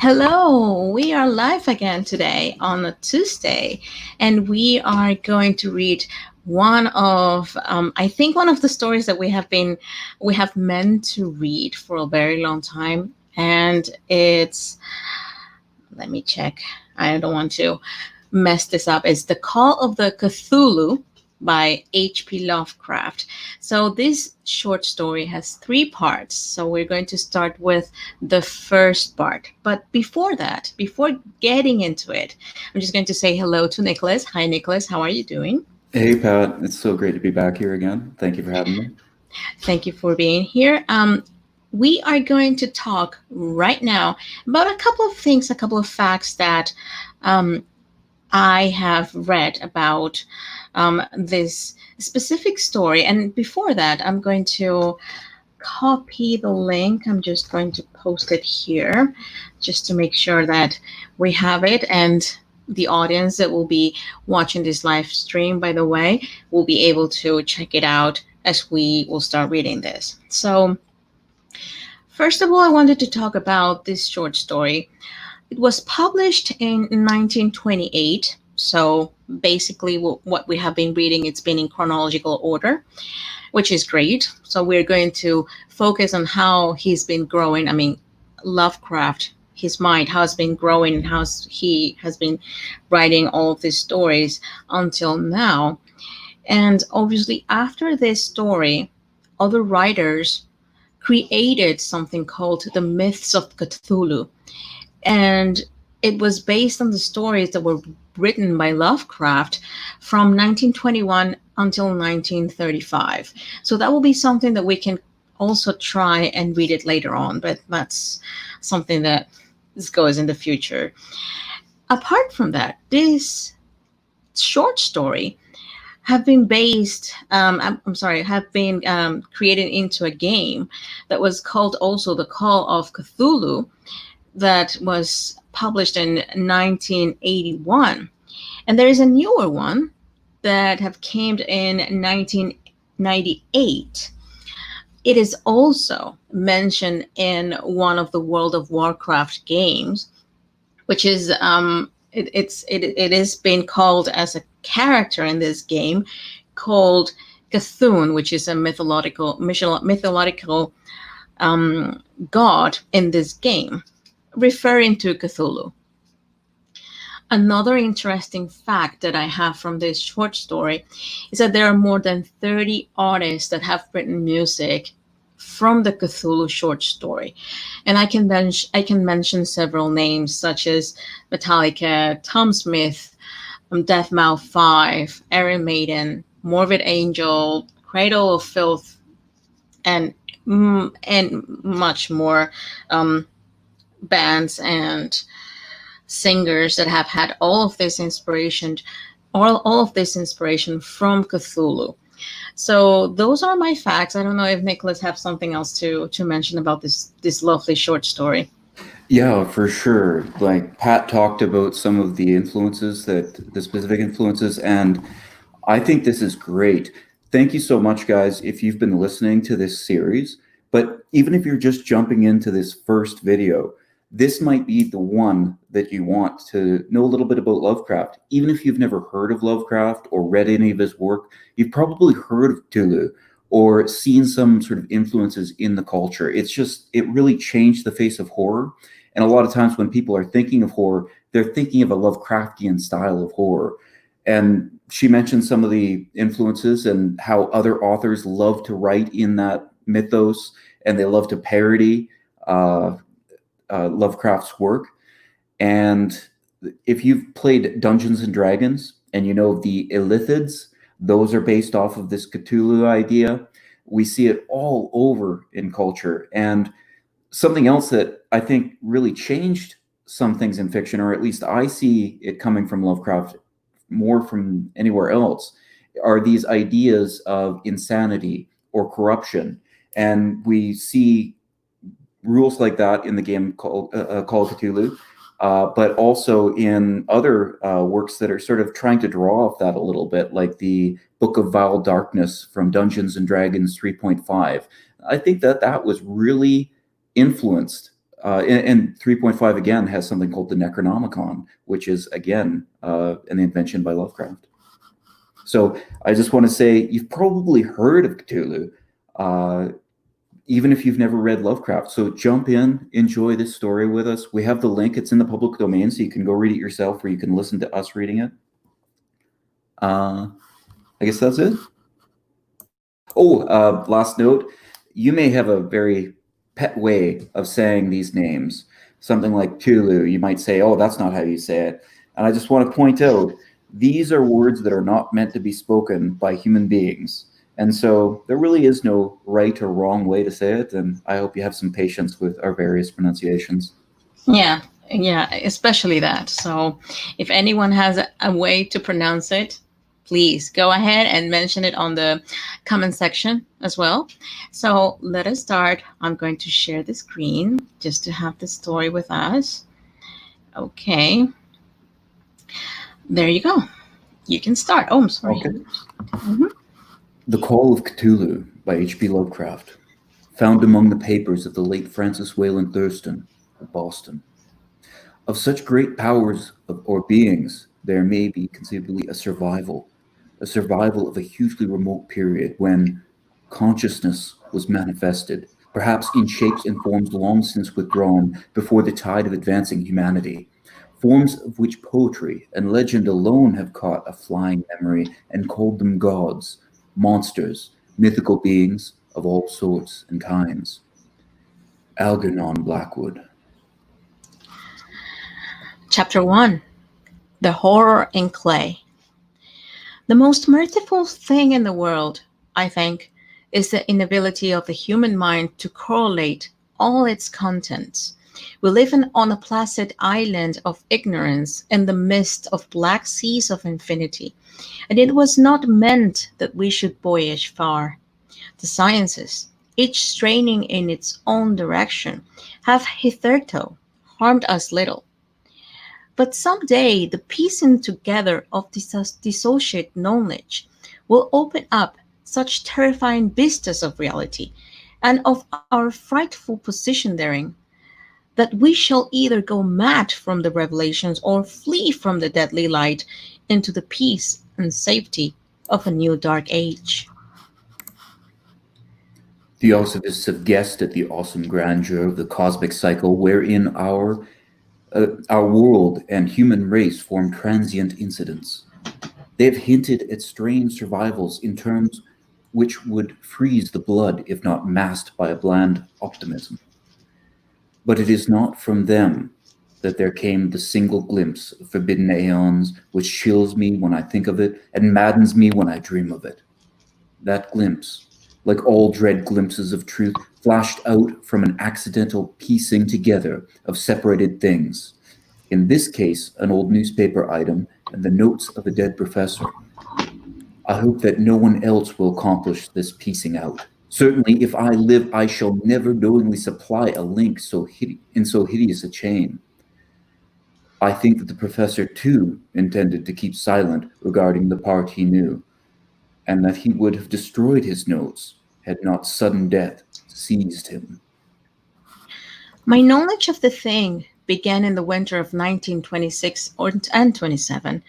Hello, we are live again today on a Tuesday, and we are going to read I think one of the stories that we have meant to read for a very long time, and let me check. I don't want to mess this up. It's The Call of the Cthulhu by H.P. Lovecraft. So this short story has three parts. So we're going to start with the first part. But before that, before getting into it, I'm just going to say hello to Nicholas. Hi, Nicholas. How are you doing? Hey, Pat. It's so great to be back here again. Thank you for having me. Thank you for being here. We are going to talk right now about a couple of things, a couple of facts that um, I have read about this specific story. And before that, I'm going to copy the link. I'm just going to post it here just to make sure that we have it. And the audience that will be watching this live stream, by the way, will be able to check it out as we will start reading this. So, first of all, I wanted to talk about this short story. It was published in 1928. So basically, what we have been reading, it's been in chronological order, which is great. So we're going to focus on how he's been growing. I mean, Lovecraft, his mind, how it's been growing, and how he has been writing all of these stories until now. And obviously, after this story, other writers created something called the Myths of Cthulhu, and it was based on the stories that were written by Lovecraft from 1921 until 1935. So that will be something that we can also try and read it later on, but that's something that goes in the future. Apart from that, this short story have been have been created into a game that was called also The Call of Cthulhu, that was published in 1981. And there is a newer one that have came in 1998. It is also mentioned in one of the World of Warcraft games, which is it is being called as a character in this game called Cthulhu, which is a mythological god in this game, referring to Cthulhu. Another interesting fact that I have from this short story is that there are more than 30 artists that have written music from the Cthulhu short story. And I can mention several names such as Metallica, Tom Smith, Deathmau 5, Iron Maiden, Morbid Angel, Cradle of Filth, and much more bands and singers that have had all of this inspiration from Cthulhu. So those are my facts. I don't know if Nicholas have something else to mention about this lovely short story. Yeah, for sure. Like Pat talked about some of the the specific influences, and I think this is great. Thank you so much, guys, if you've been listening to this series. But even if you're just jumping into this first video, this might be the one that you want to know a little bit about Lovecraft. Even if you've never heard of Lovecraft or read any of his work, you've probably heard of Cthulhu or seen some sort of influences in the culture. It really changed the face of horror. And a lot of times when people are thinking of horror, they're thinking of a Lovecraftian style of horror. And she mentioned some of the influences and how other authors love to write in that mythos, and they love to parody Lovecraft's work. And if you've played Dungeons and Dragons and you know the Illithids, those are based off of this Cthulhu idea. We see it all over in culture. And something else that I think really changed some things in fiction, or at least I see it coming from Lovecraft more from anywhere else, are these ideas of insanity or corruption. And we see rules like that in the game called Call of Cthulhu, but also in other works that are sort of trying to draw off that a little bit, like the Book of Vile Darkness from Dungeons and Dragons 3.5. I think that was really influenced And 3.5 again has something called the Necronomicon, which is again an invention by Lovecraft. So I just want to say you've probably heard of Cthulhu, even if you've never read Lovecraft. So jump in, enjoy this story with us. We have the link; it's in the public domain, so you can go read it yourself, or you can listen to us reading it. I guess that's it. Oh, last note: you may have a very pet way of saying these names. Something like Tulu, you might say, "Oh, that's not how you say it." And I just want to point out, these are words that are not meant to be spoken by human beings. And so there really is no right or wrong way to say it. And I hope you have some patience with our various pronunciations. Yeah, yeah, especially that. So if anyone has a way to pronounce it, please go ahead and mention it on the comment section as well. So let us start. I'm going to share the screen just to have the story with us. Okay. There you go. You can start. Oh, I'm sorry. Okay. Mhm. The Call of Cthulhu by H.P. Lovecraft, found among the papers of the late Francis Wayland Thurston of Boston. Of such great powers or beings, there may be conceivably a survival of a hugely remote period when consciousness was manifested, perhaps in shapes and forms long since withdrawn before the tide of advancing humanity, forms of which poetry and legend alone have caught a flying memory and called them gods, monsters, mythical beings of all sorts and kinds. Algernon Blackwood. Chapter 1: The Horror in Clay. The most merciful thing in the world, I think, is the inability of the human mind to correlate all its contents. We live on a placid island of ignorance in the midst of black seas of infinity, and it was not meant that we should voyage far. The sciences, each straining in its own direction, have hitherto harmed us little. But some day the piecing together of dissociate knowledge will open up such terrifying vistas of reality and of our frightful position therein, that we shall either go mad from the revelations or flee from the deadly light into the peace and safety of a new dark age. Theosophists have guessed at the awesome grandeur of the cosmic cycle wherein our world and human race form transient incidents. They have hinted at strange survivals in terms which would freeze the blood if not masked by a bland optimism. But it is not from them that there came the single glimpse of forbidden aeons which chills me when I think of it and maddens me when I dream of it. That glimpse, like all dread glimpses of truth, flashed out from an accidental piecing together of separated things. In this case, an old newspaper item and the notes of a dead professor. I hope that no one else will accomplish this piecing out. Certainly, if I live, I shall never knowingly supply a link in so hideous a chain. I think that the professor, too, intended to keep silent regarding the part he knew, and that he would have destroyed his notes had not sudden death seized him. My knowledge of the thing began in the winter of 1926 and 27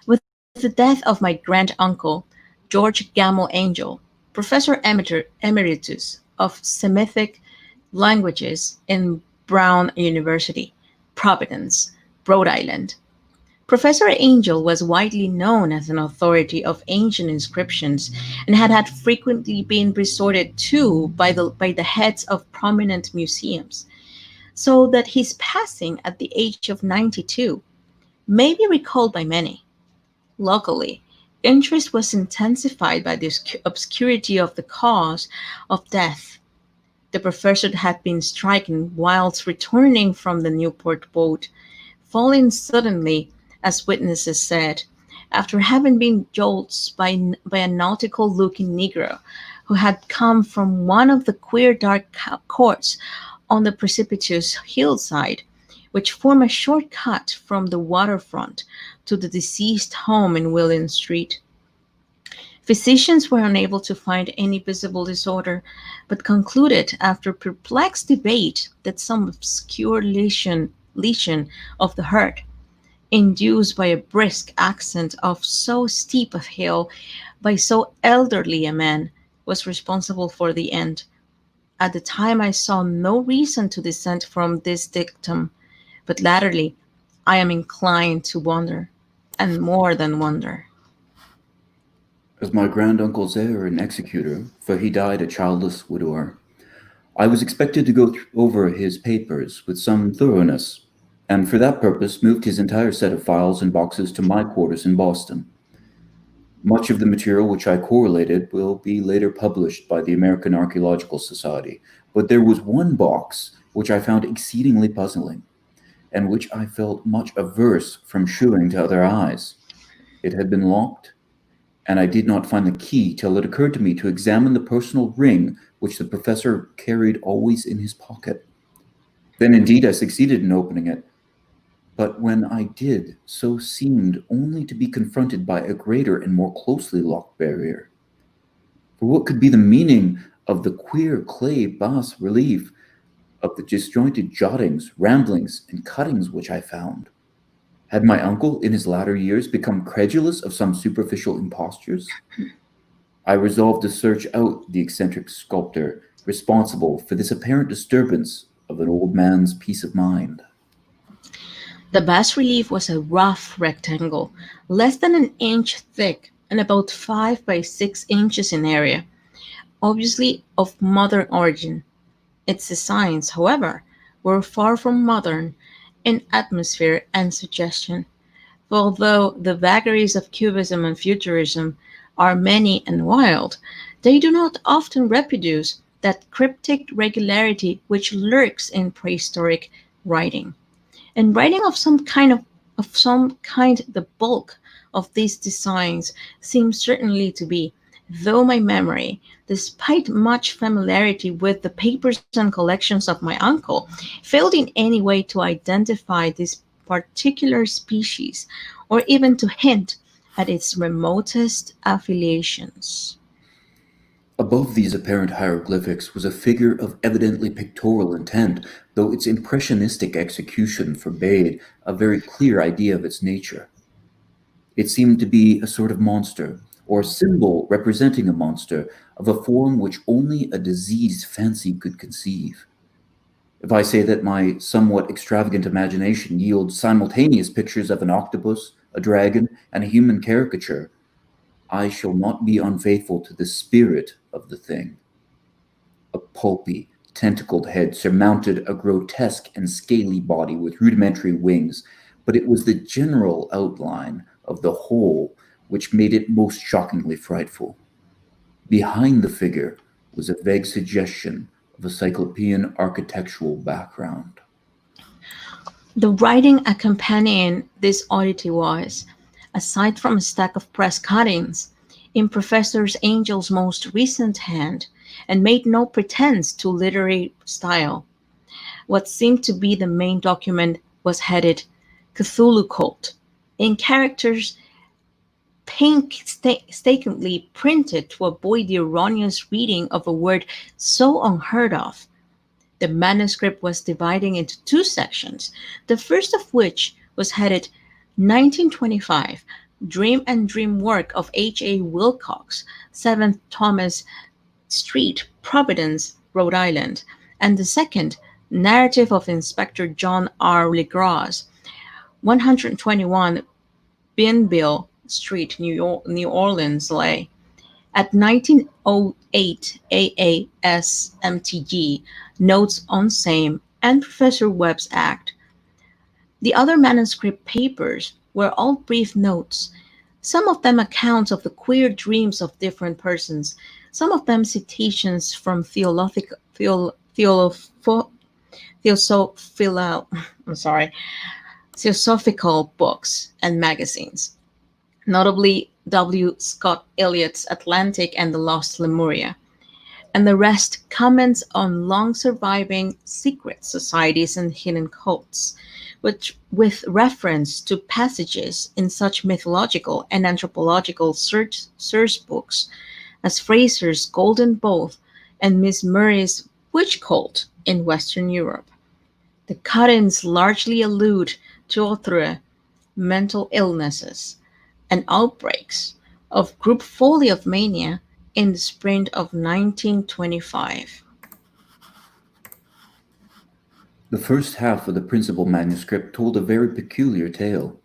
with the death of my grand uncle, George Gamble Angel, professor emeritus of Semitic languages in Brown University, Providence, Rhode Island. Professor Angel was widely known as an authority of ancient inscriptions and had frequently been resorted to by the heads of prominent museums, so that his passing at the age of 92 may be recalled by many. Locally, interest was intensified by the obscurity of the cause of death. The professor had been stricken whilst returning from the Newport boat, falling suddenly, as witnesses said, after having been jolted by a nautical looking negro who had come from one of the queer dark courts on the precipitous hillside, which form a short cut from the waterfront to the deceased home in William Street. Physicians were unable to find any visible disorder, but concluded after perplexed debate that some obscure lesion of the heart, induced by a brisk ascent of so steep a hill by so elderly a man, was responsible for the end. At the time I saw no reason to dissent from this dictum, but latterly I am inclined to wonder, and more than wonder. As my granduncle's heir and executor, for he died a childless widower, I was expected to go over his papers with some thoroughness, and for that purpose moved his entire set of files and boxes to my quarters in Boston. Much of the material which I correlated will be later published by the American Archaeological Society, but there was one box which I found exceedingly puzzling, and which I felt much averse from shewing to other eyes. It had been locked, and I did not find the key till it occurred to me to examine the personal ring which the professor carried always in his pocket. Then indeed I succeeded in opening it, but when I did, so seemed only to be confronted by a greater and more closely locked barrier. For what could be the meaning of the queer clay bas relief, of the disjointed jottings, ramblings, and cuttings which I found? Had my uncle, in his latter years, become credulous of some superficial impostures? I resolved to search out the eccentric sculptor responsible for this apparent disturbance of an old man's peace of mind. The bas relief was a rough rectangle, less than an inch thick and about 5 by 6 inches in area, obviously of modern origin. Its designs, however, were far from modern in atmosphere and suggestion, for although the vagaries of Cubism and Futurism are many and wild, they do not often reproduce that cryptic regularity which lurks in prehistoric writing. And writing of some kind the bulk of these designs seems certainly to be, though my memory, despite much familiarity with the papers and collections of my uncle, failed in any way to identify this particular species, or even to hint at its remotest affiliations. Above these apparent hieroglyphics was a figure of evidently pictorial intent, though its impressionistic execution forbade a very clear idea of its nature. It seemed to be a sort of monster, or symbol representing a monster, of a form which only a diseased fancy could conceive. If I say that my somewhat extravagant imagination yields simultaneous pictures of an octopus, a dragon, and a human caricature, I shall not be unfaithful to the spirit of the thing. A pulpy, tentacled head surmounted a grotesque and scaly body with rudimentary wings, but it was the general outline of the whole which made it most shockingly frightful. Behind the figure was a vague suggestion of a cyclopean architectural background. The writing accompanying this oddity was, aside from a stack of press cuttings, in Professor Angel's most recent hand, and made no pretense to literary style. What seemed to be the main document was headed Cthulhu Cult, in characters painstakingly printed to avoid the erroneous reading of a word so unheard of. The manuscript was dividing into two sections, the first of which was headed 1925, Dream and Dream Work of H.A. Wilcox, 7th Thomas Street, Providence, Rhode Island, and the second, Narrative of Inspector John R. LeGras, 121 Bienville Street, New Orleans, LA. At 1908 AASMTG, Notes on Same, and Professor Webb's Act. The other manuscript papers were all brief notes, some of them accounts of the queer dreams of different persons, some of them citations from I'm sorry, theosophical books and magazines, notably W. Scott Eliot's Atlantic and the Lost Lemuria, and the rest comments on long surviving secret societies and hidden cults, which, with reference to passages in such mythological and anthropological source books as Fraser's Golden Bowl and Miss Murray's Witch Cult in Western Europe. The cut-ins largely allude to other mental illnesses and outbreaks of group folly of mania in the spring of 1925. The first half of the principal manuscript told a very peculiar tale.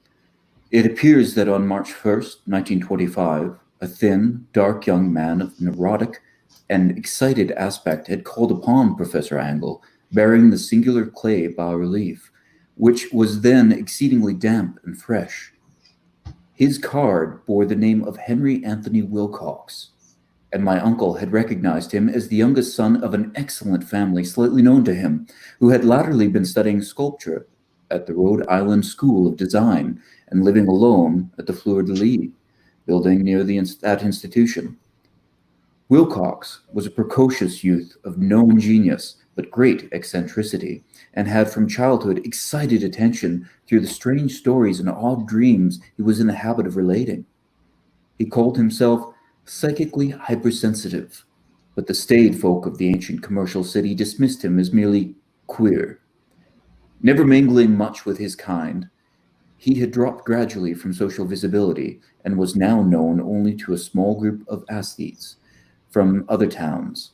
It appears that on March 1st, 1925, a thin, dark young man of neurotic and excited aspect had called upon Professor Angle, bearing the singular clay bas-relief, which was then exceedingly damp and fresh. His card bore the name of Henry Anthony Wilcox, and my uncle had recognized him as the youngest son of an excellent family slightly known to him, who had latterly been studying sculpture at the Rhode Island School of Design and living alone at the Fleur de Lis building near that institution. Wilcox was a precocious youth of known genius but great eccentricity, and had from childhood excited attention through the strange stories and odd dreams he was in the habit of relating. He called himself psychically hypersensitive, but the staid folk of the ancient commercial city dismissed him as merely queer. Never mingling much with his kind, he had dropped gradually from social visibility and was now known only to a small group of aesthetes from other towns.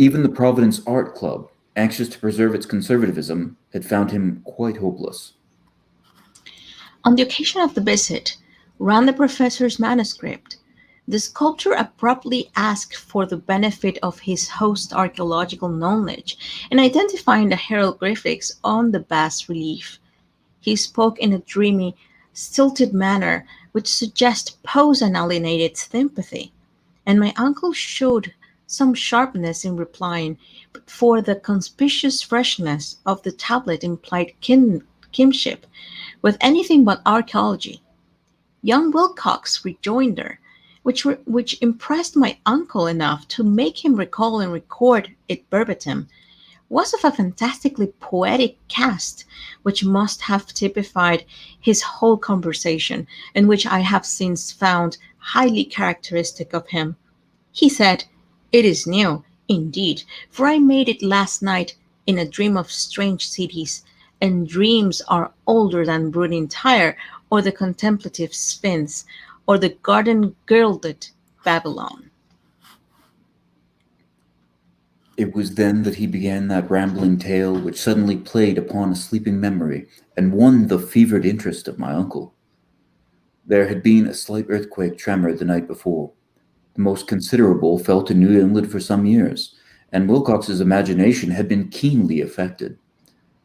Even the Providence Art Club, anxious to preserve its conservatism, had found him quite hopeless. On the occasion of the visit, ran the professor's manuscript. The sculptor abruptly asked for the benefit of his host's archaeological knowledge in identifying the hieroglyphics on the bas relief. He spoke in a dreamy, stilted manner which suggested pose and alienated sympathy, and my uncle showed some sharpness in replying, but for the conspicuous freshness of the tablet implied kinship with anything but archaeology. Young Wilcox's rejoinder, which impressed my uncle enough to make him recall and record it verbatim, was of a fantastically poetic cast, which must have typified his whole conversation, and which I have since found highly characteristic of him. He said, "It is new, indeed, for I made it last night in a dream of strange cities, and dreams are older than brooding Tyre, or the contemplative Sphinx, or the garden-girdled Babylon." It was then that he began that rambling tale which suddenly played upon a sleeping memory and won the fevered interest of my uncle. There had been a slight earthquake tremor the night before, the most considerable felt in New England for some years, and Wilcox's imagination had been keenly affected.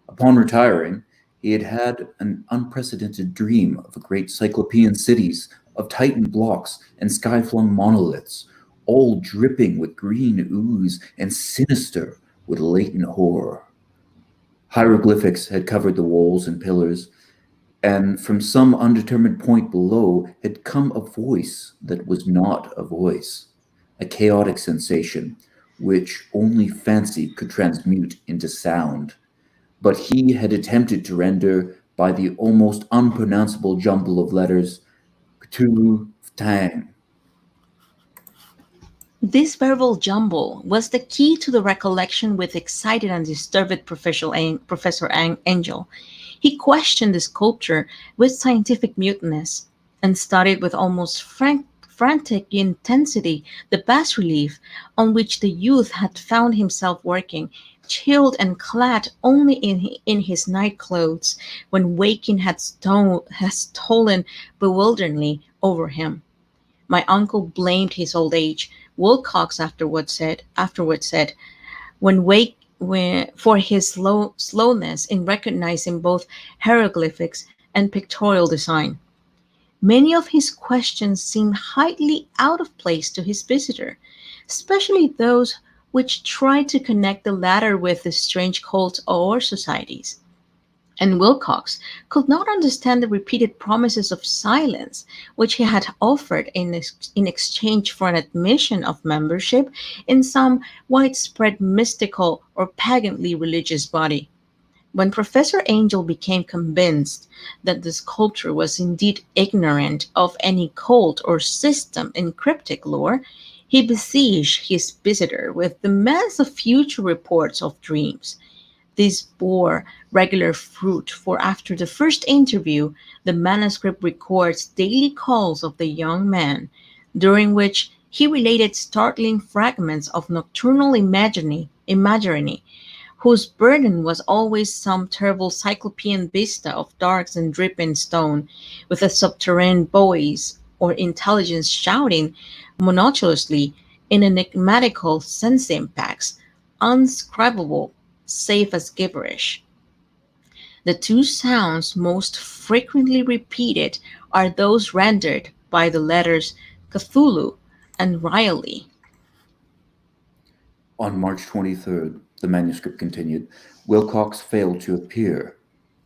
Upon retiring, he had had an unprecedented dream of great cyclopean cities, of titan blocks and sky-flung monoliths, all dripping with green ooze and sinister with latent horror. Hieroglyphics had covered the walls and pillars, and from some undetermined point below had come a voice that was not a voice, a chaotic sensation which only fancy could transmute into sound. But he had attempted to render by the almost unpronounceable jumble of letters, Cthulhu Ftang. This verbal jumble was the key to the recollection with excited and disturbed Professor Angel. He questioned the sculpture with scientific muteness, and studied with almost frantic intensity the bas-relief on which the youth had found himself working, chilled and clad only in his night clothes, when waking had stolen bewilderingly over him. My uncle blamed his old age. Wilcox afterward said, for his slowness in recognizing both hieroglyphics and pictorial design. Many of his questions seemed highly out of place to his visitor, especially those which tried to connect the latter with the strange cults or societies. And Wilcox could not understand the repeated promises of silence which he had offered in exchange for an admission of membership in some widespread mystical or paganly religious body. When Professor Angel became convinced that the sculptor was indeed ignorant of any cult or system in cryptic lore, he besieged his visitor with demands of future reports of dreams. This bore regular fruit, for after the first interview, the manuscript records daily calls of the young man, during which he related startling fragments of nocturnal imagery, whose burden was always some terrible cyclopean vista of darks and dripping stone, with a subterranean voice or intelligence shouting monotonously in enigmatical sense impacts, unscribable save as gibberish. The two sounds most frequently repeated are those rendered by the letters Cthulhu and Riley. On March 23rd, the manuscript continued, Wilcox failed to appear,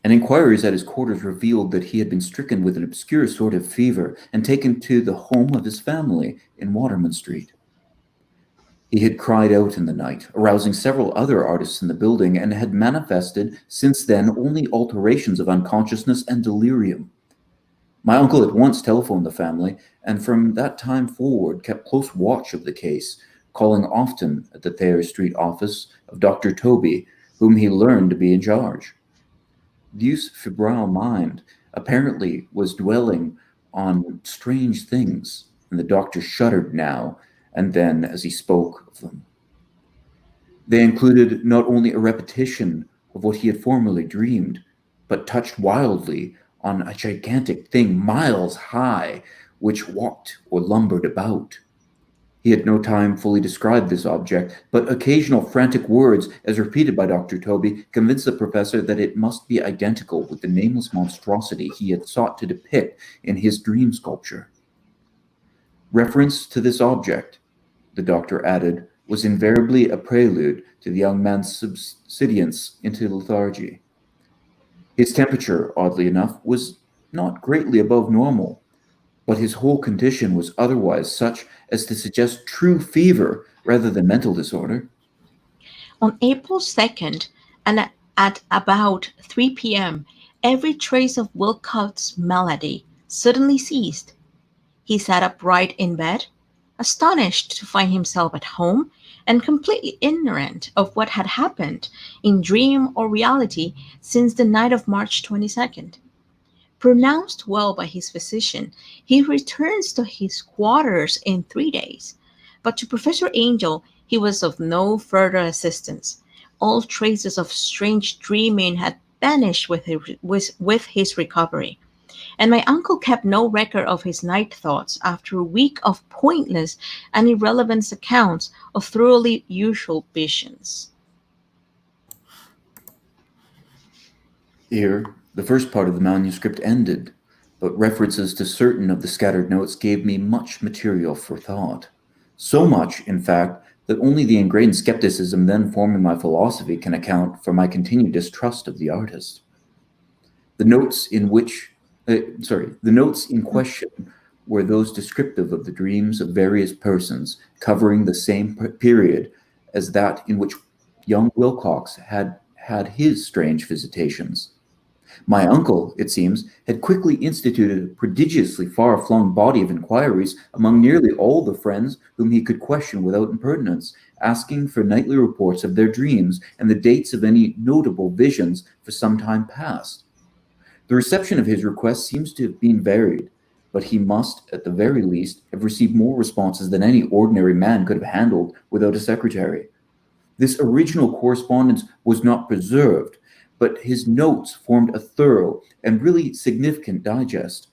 and inquiries at his quarters revealed that he had been stricken with an obscure sort of fever and taken to the home of his family in Waterman Street. He had cried out in the night, arousing several other artists in the building, and had manifested since then only alterations of unconsciousness and delirium. My uncle at once telephoned the family, and from that time forward kept close watch of the case, calling often at the Thayer Street office of Dr. Toby, whom he learned to be in charge. The youth's febrile mind apparently was dwelling on strange things, and the doctor shuddered now and then as he spoke of them. They included not only a repetition of what he had formerly dreamed, but touched wildly on a gigantic thing miles high, which walked or lumbered about. He had no time fully described this object, but occasional frantic words, as repeated by Dr. Toby, convinced the professor that it must be identical with the nameless monstrosity he had sought to depict in his dream sculpture. Reference to this object, the doctor added, was invariably a prelude to the young man's subsidence into lethargy. His temperature, oddly enough, was not greatly above normal, but his whole condition was otherwise such as to suggest true fever rather than mental disorder. On April 2nd, and at about 3 p.m., every trace of Wilcox's malady suddenly ceased. He sat upright in bed, astonished to find himself at home and completely ignorant of what had happened in dream or reality since the night of March 22nd. Pronounced well by his physician, he returns to his quarters in 3 days. But to Professor Angel, he was of no further assistance. All traces of strange dreaming had vanished with his recovery, and my uncle kept no record of his night thoughts after a week of pointless and irrelevant accounts of thoroughly usual visions. Here, the first part of the manuscript ended, but references to certain of the scattered notes gave me much material for thought. So much, in fact, that only the ingrained skepticism then forming my philosophy can account for my continued distrust of the artist. The notes in which, the notes in question were those descriptive of the dreams of various persons, covering the same period as that in which young Wilcox had had his strange visitations. My uncle, it seems, had quickly instituted a prodigiously far-flung body of inquiries among nearly all the friends whom he could question without impertinence, asking for nightly reports of their dreams and the dates of any notable visions for some time past. The reception of his request seems to have been varied, but he must, at the very least, have received more responses than any ordinary man could have handled without a secretary. This original correspondence was not preserved, but his notes formed a thorough and really significant digest.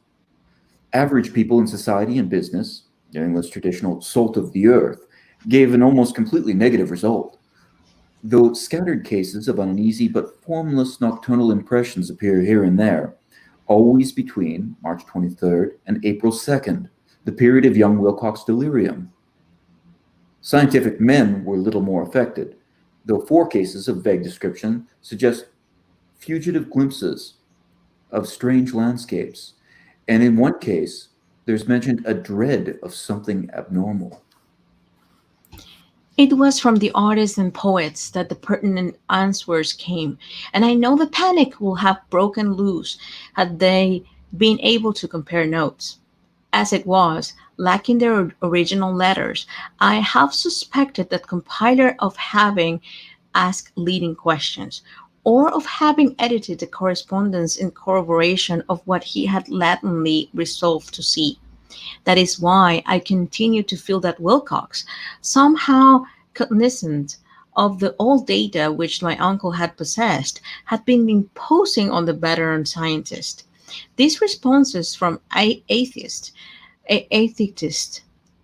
Average people in society and business, the English traditional salt of the earth, gave an almost completely negative result. Though scattered cases of uneasy but formless nocturnal impressions appear here and there, always between March 23rd and April 2nd, the period of young Wilcox's delirium. Scientific men were little more affected, though 4 cases of vague description suggest fugitive glimpses of strange landscapes, and in one case, there's mentioned a dread of something abnormal. It was from the artists and poets that the pertinent answers came, and I know the panic will have broken loose had they been able to compare notes. As it was, lacking their original letters, I have suspected that compiler of having asked leading questions, or of having edited the correspondence in corroboration of what he had latently resolved to see. That is why I continue to feel that Wilcox, somehow cognizant of the old data which my uncle had possessed, had been imposing on the veteran scientist. These responses from atheists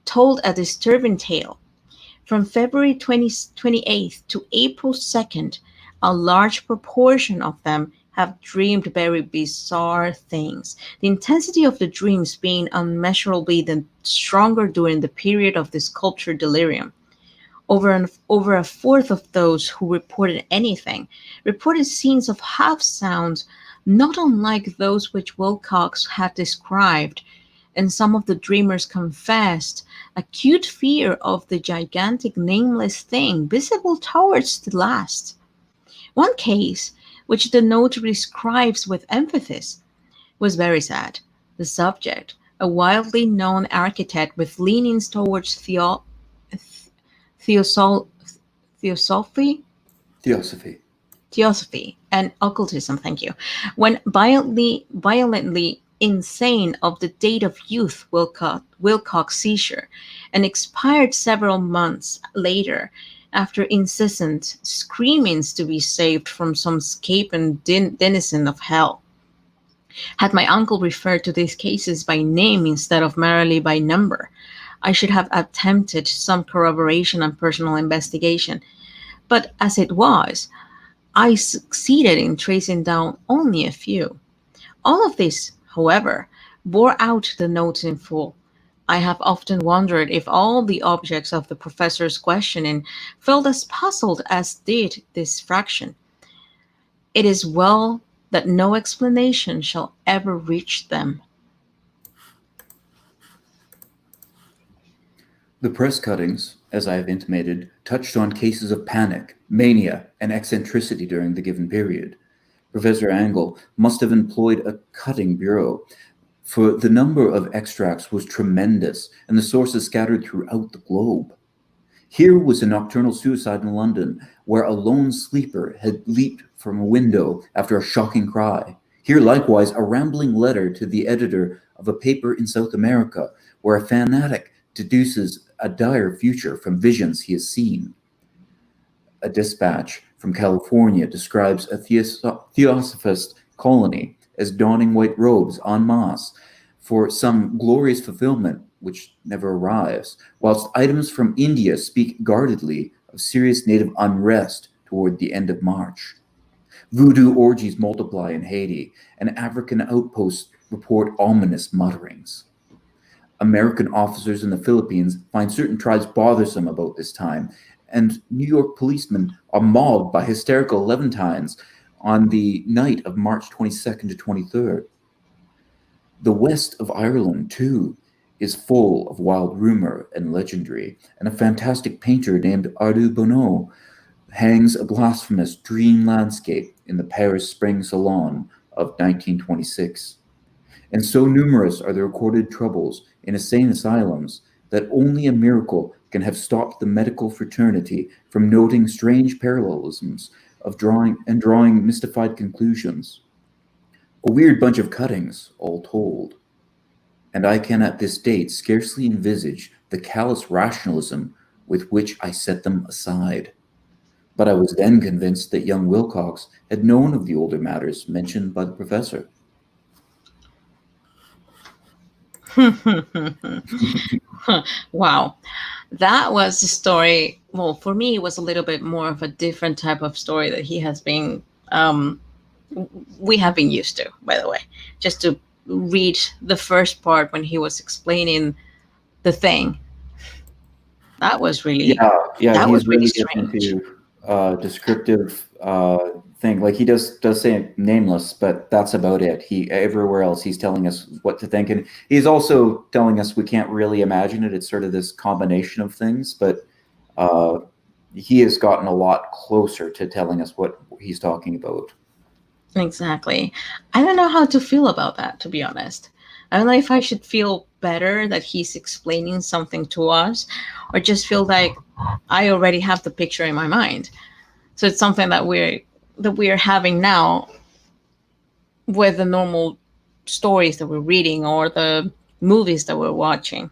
told a disturbing tale. From February 28th to April 2nd, a large proportion of them have dreamed very bizarre things, the intensity of the dreams being unmeasurably stronger during the period of the sculpture delirium. Over a fourth of those who reported anything reported scenes of half sounds not unlike those which Wilcox had described, and some of the dreamers confessed acute fear of the gigantic nameless thing visible towards the last. One case, which the note describes with emphasis, was very sad. The subject, a widely known architect with leanings towards theosol- theosophy, Theosophy. theosophy and occultism, thank you, when violently insane of the date of youth Wilcox seizure, and expired several months later after incessant screamings to be saved from some escaping denizen of hell. Had my uncle referred to these cases by name instead of merely by number, I should have attempted some corroboration and personal investigation. But as it was, I succeeded in tracing down only a few. All of this, however, bore out the notes in full. I have often wondered if all the objects of the professor's questioning felt as puzzled as did this fraction. It is well that no explanation shall ever reach them. The press cuttings, as I have intimated, touched on cases of panic, mania, and eccentricity during the given period. Professor Angle must have employed a cutting bureau, for the number of extracts was tremendous, and the sources scattered throughout the globe. Here was a nocturnal suicide in London, where a lone sleeper had leaped from a window after a shocking cry. Here, likewise, a rambling letter to the editor of a paper in South America, where a fanatic deduces a dire future from visions he has seen. A dispatch from California describes a theosophist colony as donning white robes en masse for some glorious fulfillment which never arrives, whilst items from India speak guardedly of serious native unrest toward the end of March. Voodoo orgies multiply in Haiti, and African outposts report ominous mutterings. American officers in the Philippines find certain tribes bothersome about this time, and New York policemen are mobbed by hysterical Levantines on the night of March 22nd to 23rd. The west of Ireland, too, is full of wild rumor and legendary, and a fantastic painter named Ardu Bonneau hangs a blasphemous dream landscape in the Paris Spring Salon of 1926. And so numerous are the recorded troubles in insane asylums that only a miracle can have stopped the medical fraternity from noting strange parallelisms of drawing mystified conclusions. A weird bunch of cuttings, all told. And I can at this date scarcely envisage the callous rationalism with which I set them aside. But I was then convinced that young Wilcox had known of the older matters mentioned by the professor. Wow. That was a story. Well, for me, it was a little bit more of a different type of story that we have been used to, by the way. Just to read the first part when he was explaining the thing. That was really, Yeah, that was he's really really getting strange. into descriptive thing. Like he does say nameless, but that's about it. He everywhere else he's telling us what to think, and he's also telling us we can't really imagine it. It's sort of this combination of things, but he has gotten a lot closer to telling us what he's talking about. Exactly. I don't know how to feel about that, to be honest. I don't know if I should feel better that he's explaining something to us, or just feel like I already have the picture in my mind. So it's something that we're having now with the normal stories that we're reading or the movies that we're watching.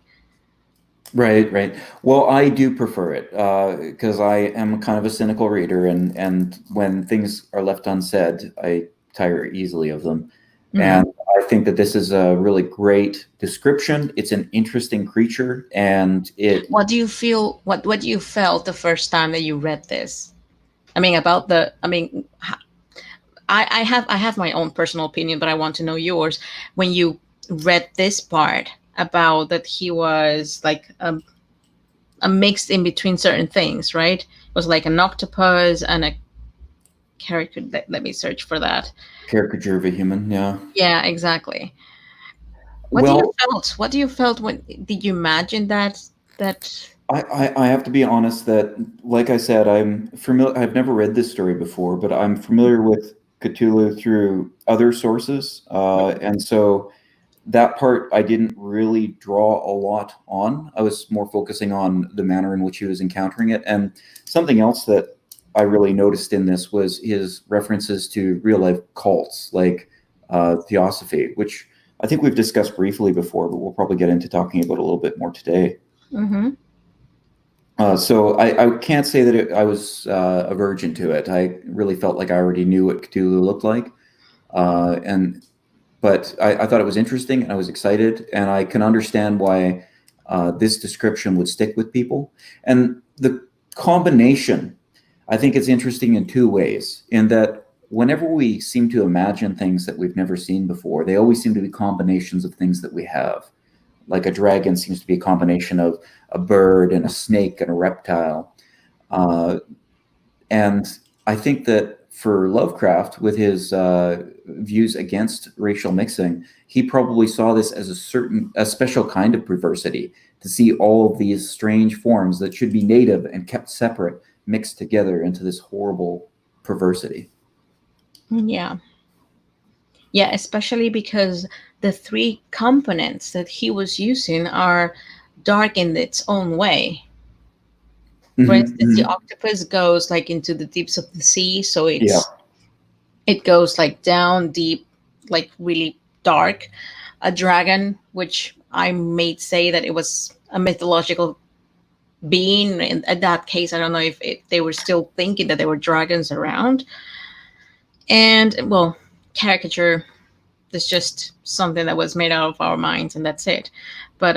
Right, right. Well, I do prefer it because I am kind of a cynical reader, and when things are left unsaid, I tire easily of them. Hmm. And I think that this is a really great description. It's an interesting creature, and it. What do you feel? What do you felt the first time that you read this? I mean, about the. I mean, I have my own personal opinion, but I want to know yours. When you read this part about that he was like a mix in between certain things, right? It was like an octopus and a character. Let me search for that. Caricature of a human, yeah. Yeah, exactly. What do you Well, felt? What do you felt when did you imagine that? I have to be honest that, like I said, I'm familiar. I've never read this story before, but I'm familiar with Cthulhu through other sources, and so that part I didn't really draw a lot on. I was more focusing on the manner in which he was encountering it, and something else that I really noticed in this was his references to real life cults like Theosophy, which I think we've discussed briefly before, but we'll probably get into talking about a little bit more today. Mm-hmm. So I can't say that I was a virgin to it. I really felt like I already knew what Cthulhu looked like, and but I thought it was interesting and I was excited, and I can understand why this description would stick with people. And the combination, I think it's interesting in two ways. In that, whenever we seem to imagine things that we've never seen before, they always seem to be combinations of things that we have. Like a dragon seems to be a combination of a bird and a snake and a reptile. Uh, and I think that for Lovecraft, with his views against racial mixing, he probably saw this as a special kind of perversity, to see all of these strange forms that should be native and kept separate mixed together into this horrible perversity. Yeah. Yeah, especially because the three components that he was using are dark in its own way. For Hmm, instance, the hmm. octopus goes like into the deeps of the sea, so Yeah, it goes like down deep, like really dark. A dragon, which I may say that it was a mythological being. In that case, I don't know if they were still thinking that there were dragons around. And well, caricature is just something that was made out of our minds, and that's it. But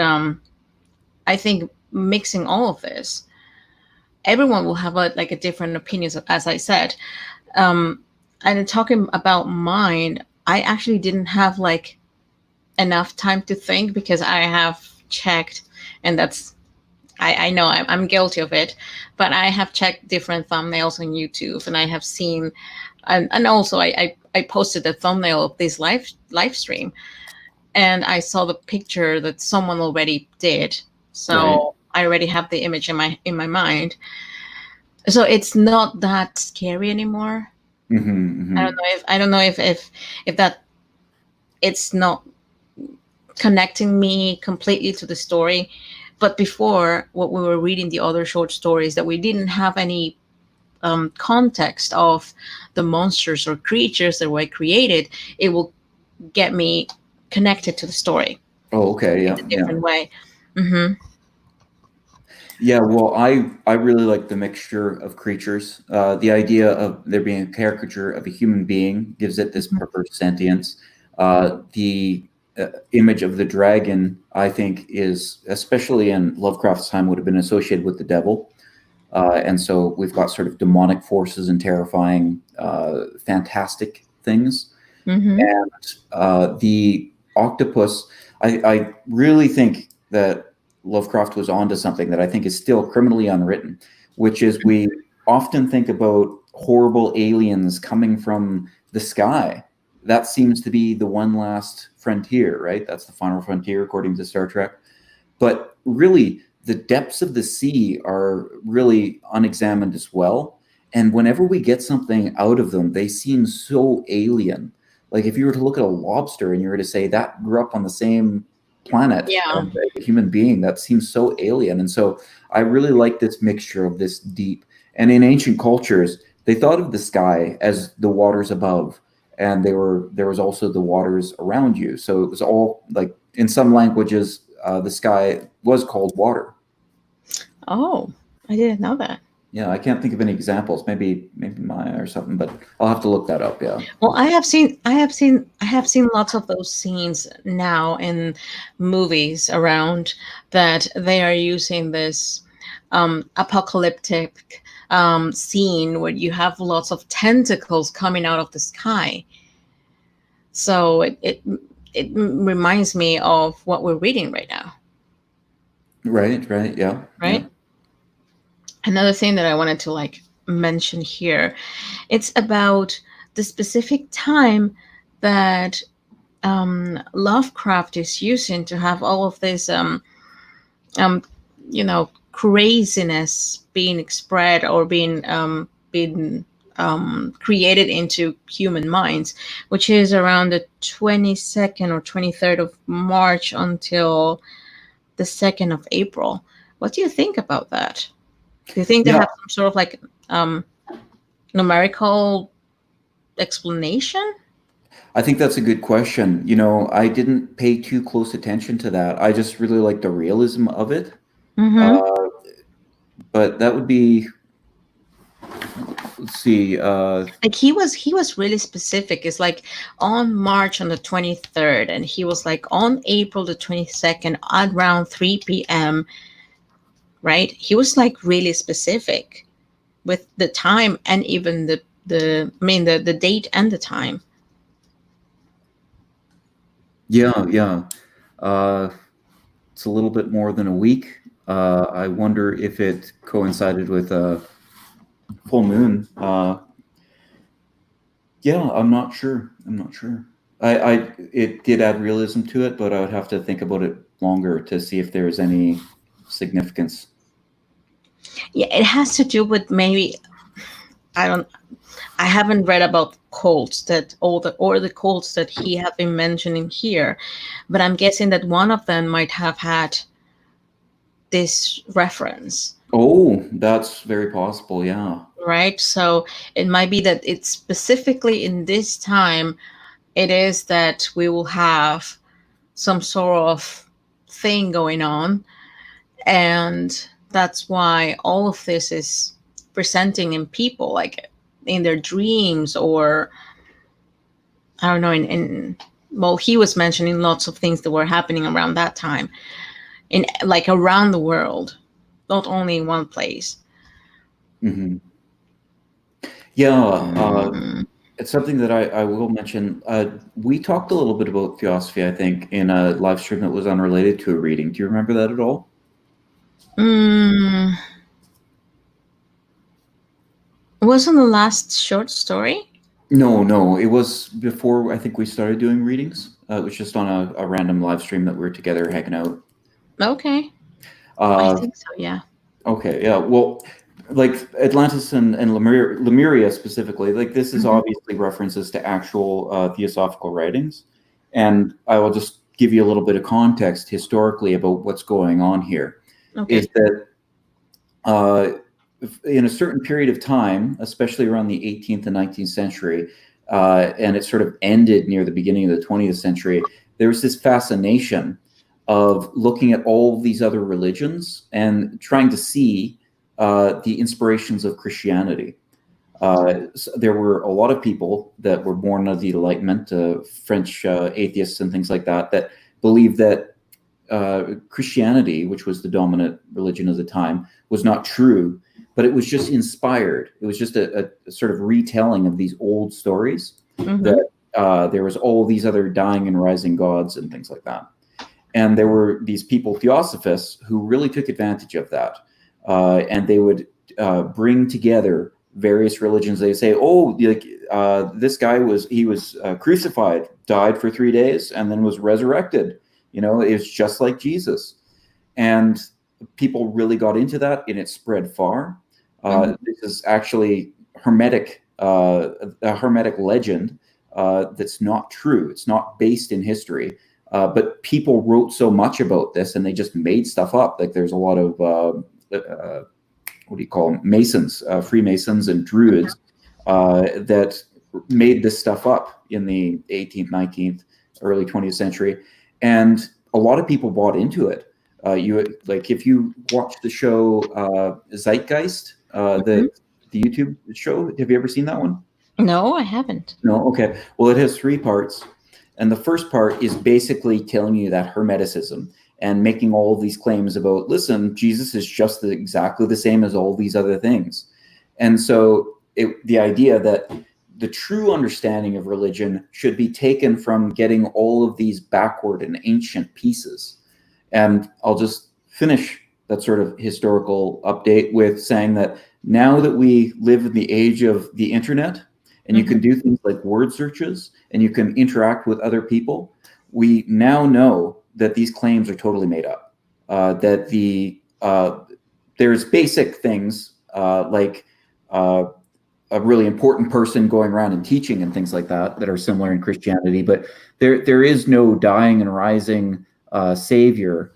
I think mixing all of this, everyone will have like a different opinions, as I said. Um, and in talking about mine, I actually didn't have like enough time to think because I have checked, and that's I know I'm guilty of it, but I have checked different thumbnails on YouTube, and I have seen, and also I posted the thumbnail of this live stream, and I saw the picture that someone already did, right. so I already have the image in my mind. So it's not that scary anymore. Hmm, hmm. I don't know if that it's not connecting me completely to the story. But before, what we were reading the other short stories, that we didn't have any context of the monsters or creatures that were created, it will get me connected to the story Oh, okay. in Yeah, a yeah. different way. Hmm. Yeah, well, I really like the mixture of creatures. The idea of there being a caricature of a human being gives it this perverse sentience. The image of the dragon, I think, is especially in Lovecraft's time would have been associated with the devil, and so we've got sort of demonic forces and terrifying, fantastic things. Hmm. And the octopus, I really think that Lovecraft was onto something that I think is still criminally unwritten, which is we often think about horrible aliens coming from the sky. That seems to be the one last frontier, right? That's the final frontier, according to Star Trek. But really, the depths of the sea are really unexamined as well. And whenever we get something out of them, they seem so alien. Like if you were to look at a lobster and you were to say that grew up on the same planet Yeah. as a human being, that seems so alien. And so I really like this mixture of this deep. And in ancient cultures, they thought of the sky as the waters above, and there was also the waters around you. So it was all like in some languages, the sky was called water. Oh, I didn't know that. Yeah, I can't think of any examples. Maybe Maya or something, but I'll have to look that up. Yeah. Well, I have seen lots of those scenes now in movies around that they are using this apocalyptic scene where you have lots of tentacles coming out of the sky. So it reminds me of what we're reading right now, Right. Right. Yeah. right? Yeah. Another thing that I wanted to like mention here, it's about the specific time that Lovecraft is using to have all of this, um, craziness being spread or being created into human minds, which is around the 22nd or 23rd of March until the 2nd of April. What do you think about that? Do you think they Yeah. have some sort of like numerical explanation? I think that's a good question. I didn't pay too close attention to that. I just really like the realism of it. Mm-hmm. Uh, but that would be, let's see. Like he was really specific. It's like on March on the 23rd, and he was like on April the 22nd at around 3 p.m. Right? He was like really specific with the time and even the date and the time. Yeah, yeah. It's a little bit more than a week. I wonder if it coincided with a full moon. Yeah, I'm not sure. I'm not sure. It did add realism to it, but I would have to think about it longer to see if there is any significance. Yeah, it has to do with maybe I don't I haven't read about cults that or the cults that he have been mentioning here, but I'm guessing that one of them might have had this reference, Oh, that's very possible. Yeah. right? So it might be that it's specifically in this time it is that we will have some sort of thing going on, and that's why all of this is presenting in people like in their dreams, or I don't know, in well, he was mentioning lots of things that were happening around that time in like around the world, not only in one place. Hmm. Yeah. Mm. It's something that I will mention. We talked a little bit about theosophy, I think, in a live stream that was unrelated to a reading. Do you remember that at all? Mm. Wasn't the last short story? No, no. It was before I think we started doing readings. It was just on a random live stream that we were together hanging out. Okay, I Uh, think so. Yeah. okay, yeah. Well, like Atlantis and Lemuria specifically, like this is Hmm. obviously references to actual theosophical writings. And I will just give you a little bit of context historically about what's going on here. Is Okay. that uh, in a certain period of time, especially around the 18th and 19th century, and it sort of ended near the beginning of the 20th century, there was this fascination of looking at all of these other religions and trying to see the inspirations of Christianity. So there were a lot of people that were born of the Enlightenment, French atheists and things like that, that believed that Christianity, which was the dominant religion of the time, was not true, but it was just inspired. It was just a sort of retelling of these old stories Hmm. that there was all these other dying and rising gods and things like that. And there were these people, theosophists, who really took advantage of that. And they would bring together various religions. They say, oh, like this guy was crucified, died for 3 days, and then was resurrected. It's just like Jesus. And people really got into that, and it spread far. This is actually hermetic, a hermetic legend that's not true. It's not based in history. But people wrote so much about this, and they just made stuff up. Like there's a lot of what do you call them? Masons, Freemasons, and Druids that made this stuff up in the 18th, 19th, early 20th century, and a lot of people bought into it. If you watch the show Zeitgeist, the YouTube show, have you ever seen that one? No, I haven't. No, okay. Well, it has 3 parts. And the first part is basically telling you that Hermeticism and making all these claims about, listen, Jesus is just exactly the same as all these other things. And so the idea that the true understanding of religion should be taken from getting all of these backward and ancient pieces. And I'll just finish that sort of historical update with saying that now that we live in the age of the internet, and you can do things like word searches, and you can interact with other people, we now know that these claims are totally made up. That there's basic things like a really important person going around and teaching and things like that are similar in Christianity, but there is no dying and rising savior,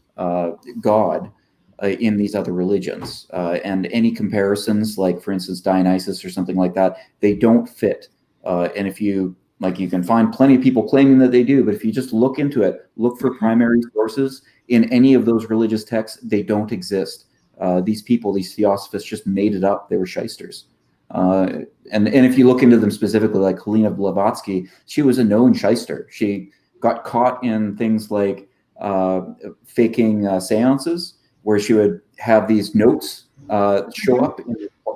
God, in these other religions. And any comparisons, like for instance Dionysus or something like that, they don't fit. And if you can find plenty of people claiming that they do, but if you just look into it, look for primary sources in any of those religious texts, they don't exist. These people, these theosophists, just made it up. They were shysters. And if you look into them specifically, like Helena Blavatsky, she was a known shyster. She got caught in things like faking seances, where she would have these notes show up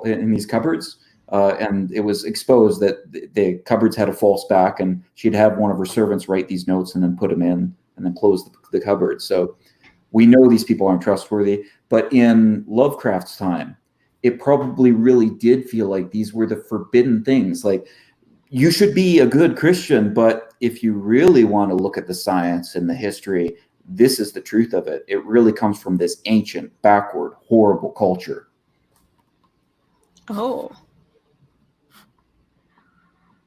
in these cupboards, and it was exposed that the cupboards had a false back, and she'd have one of her servants write these notes and then put them in and then close the cupboard. So we know these people aren't trustworthy. But in Lovecraft's time, it probably really did feel like these were the forbidden things. Like, you should be a good Christian, but if you really want to look at the science and the history, this is the truth of it. It really comes from this ancient, backward, horrible culture. Oh.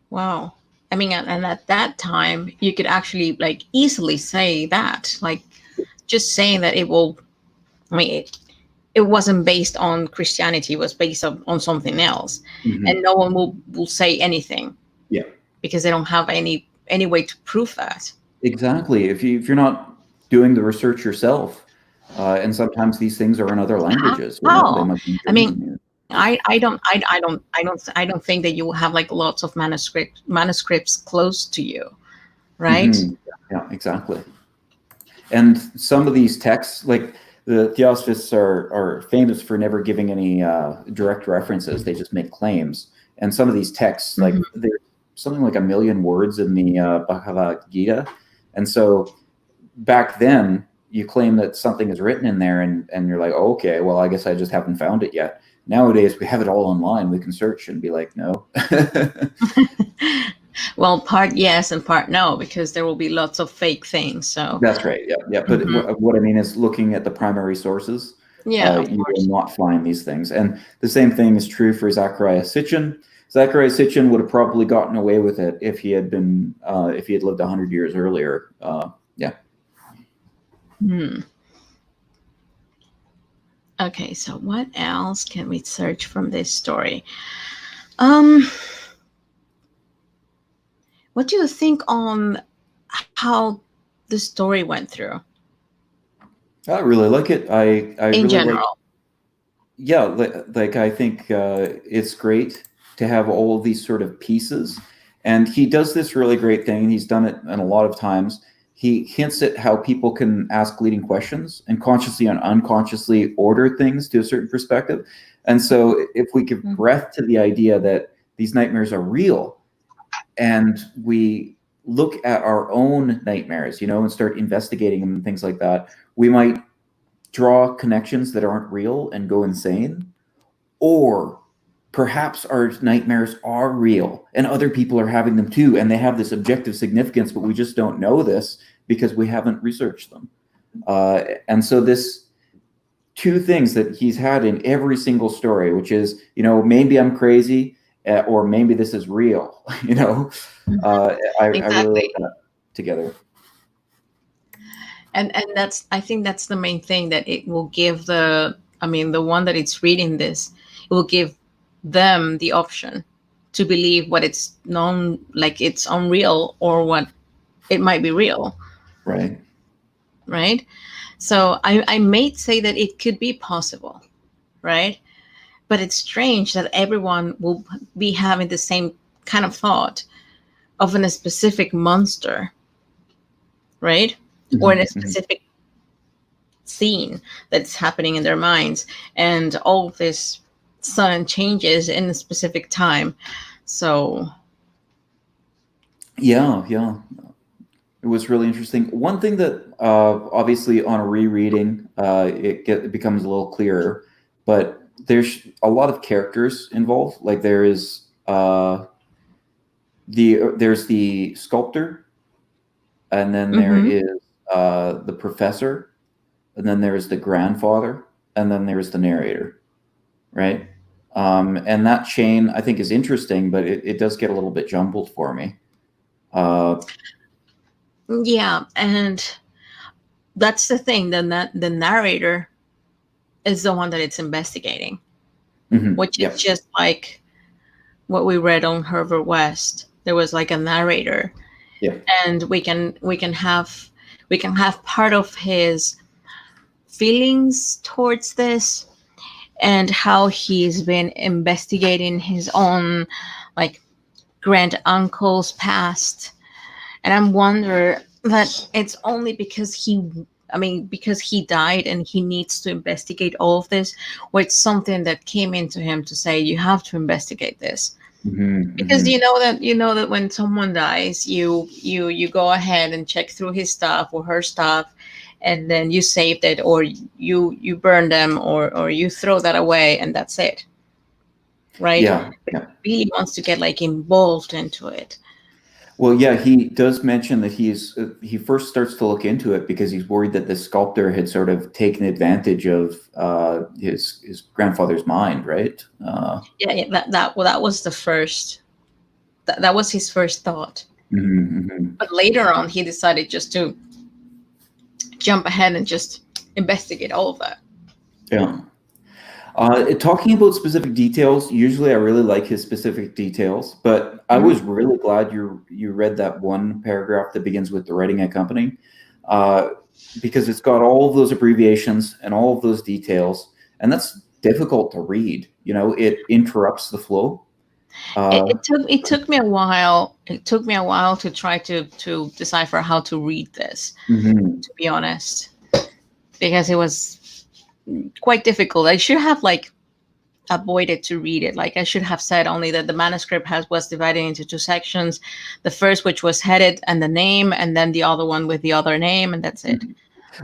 Wow. I mean, and at that time, you could actually easily say that, just saying that it wasn't based on Christianity, it was based on something else. And no one will say anything. Yeah. Because they don't have any way to prove that. Exactly. If you're not doing the research yourself, and sometimes these things are in other languages. I mean, I don't think that you will have lots of manuscripts close to you, right? Yeah, exactly. And some of these texts, like the Theosophists, are famous for never giving any direct references. They just make claims. And some of these texts, there's something like 1 million words in the Bhagavad Gita, and so back then you claim that something is written in there, and you're like, oh, okay, well, I guess I just haven't found it yet. Nowadays we have it all online. We can search and be like, no. Well, part yes and part no, because there will be lots of fake things. So that's right. Yeah. But what I mean is looking at the primary sources. Yeah, you will not find these things. And the same thing is true for Zecharia Sitchin. Zecharia Sitchin would have probably gotten away with it if he had lived 100 years earlier. Yeah. Okay, so what else can we search from this story? What do you think on how the story went through? I really like it. I in really general. I think it's great to have all of these sort of pieces. And he does this really great thing. He's done it in a lot of times. He hints at how people can ask leading questions and consciously and unconsciously order things to a certain perspective. And so if we give breath to the idea that these nightmares are real, and we look at our own nightmares, and start investigating them and things like that, we might draw connections that aren't real and go insane. Or perhaps our nightmares are real and other people are having them too, and they have this objective significance, but we just don't know this because we haven't researched them. And so this two things that he's had in every single story, which is, maybe I'm crazy, or maybe this is real. I really like Exactly. that together. And I think that's the main thing, that it will give the one that it's reading this, it will give them the option to believe what it's known, like it's unreal, or what it might be real, Right. right? So I may say that it could be possible, right? But it's strange that everyone will be having the same kind of thought of a specific monster, right? Or in a specific scene that's happening in their minds, and all this sudden changes in a specific time. So Yeah, it was really interesting. One thing that obviously on a rereading, it becomes a little clearer, but there's a lot of characters involved. Like there's the sculptor, and then there is the professor, and then there's the grandfather, and then there's the narrator, right? And that chain I think is interesting, but it does get a little bit jumbled for me. yeah, and that's the thing, that the narrator is the one that it's investigating, which is Yep. just like what we read on Herbert West. There was like a narrator, Yeah. and we can have part of his feelings towards this, and how he's been investigating his own, like, grand uncle's past. And I'm wonder that it's only because because he died and he needs to investigate all of this, or it's something that came into him to say, you have to investigate this. Because you know that when someone dies, you go ahead and check through his stuff or her stuff, and then you saved it, or you burn them, or you throw that away, and that's it, right? Yeah. But he really wants to get like involved into it. Well, yeah, he does mention that he first starts to look into it because he's worried that the sculptor had sort of taken advantage of his grandfather's mind, right? Yeah, that was the first, that was his first thought. But later on he decided just to jump ahead and just investigate all of that. Yeah. Talking about specific details, usually I really like his specific details, but I was really glad you read that one paragraph that begins with the writing accompanying, because it's got all of those abbreviations and all of those details, and that's difficult to read. It interrupts the flow. It took me a while. It took me a while to try to decipher how to read this. To be honest, because it was quite difficult. I should have avoided to read it. Like, I should have said only that the manuscript was divided into two sections. The first, which was headed and the name, and then the other one with the other name, and that's it.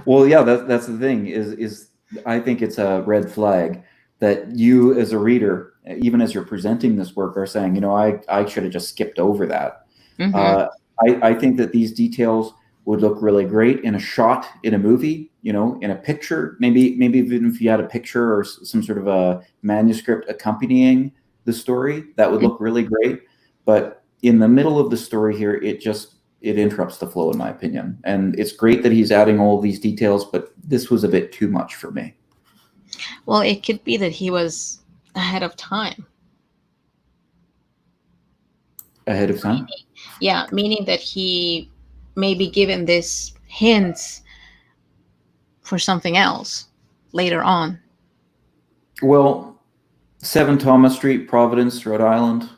Well, yeah, that's the thing is I think it's a red flag that you as a reader, even as you're presenting this work, are saying, I should have just skipped over that. I think that these details would look really great in a shot in a movie, in a picture, maybe even if you had a picture or some sort of a manuscript accompanying the story, that would look really great. But in the middle of the story here, it interrupts the flow, in my opinion. And it's great that he's adding all of these details, but this was a bit too much for me. Well, it could be that he was ahead of time. Ahead of time? Yeah, meaning that he may be given this hints for something else later on. Well, 7 Thomas Street, Providence, Rhode Island.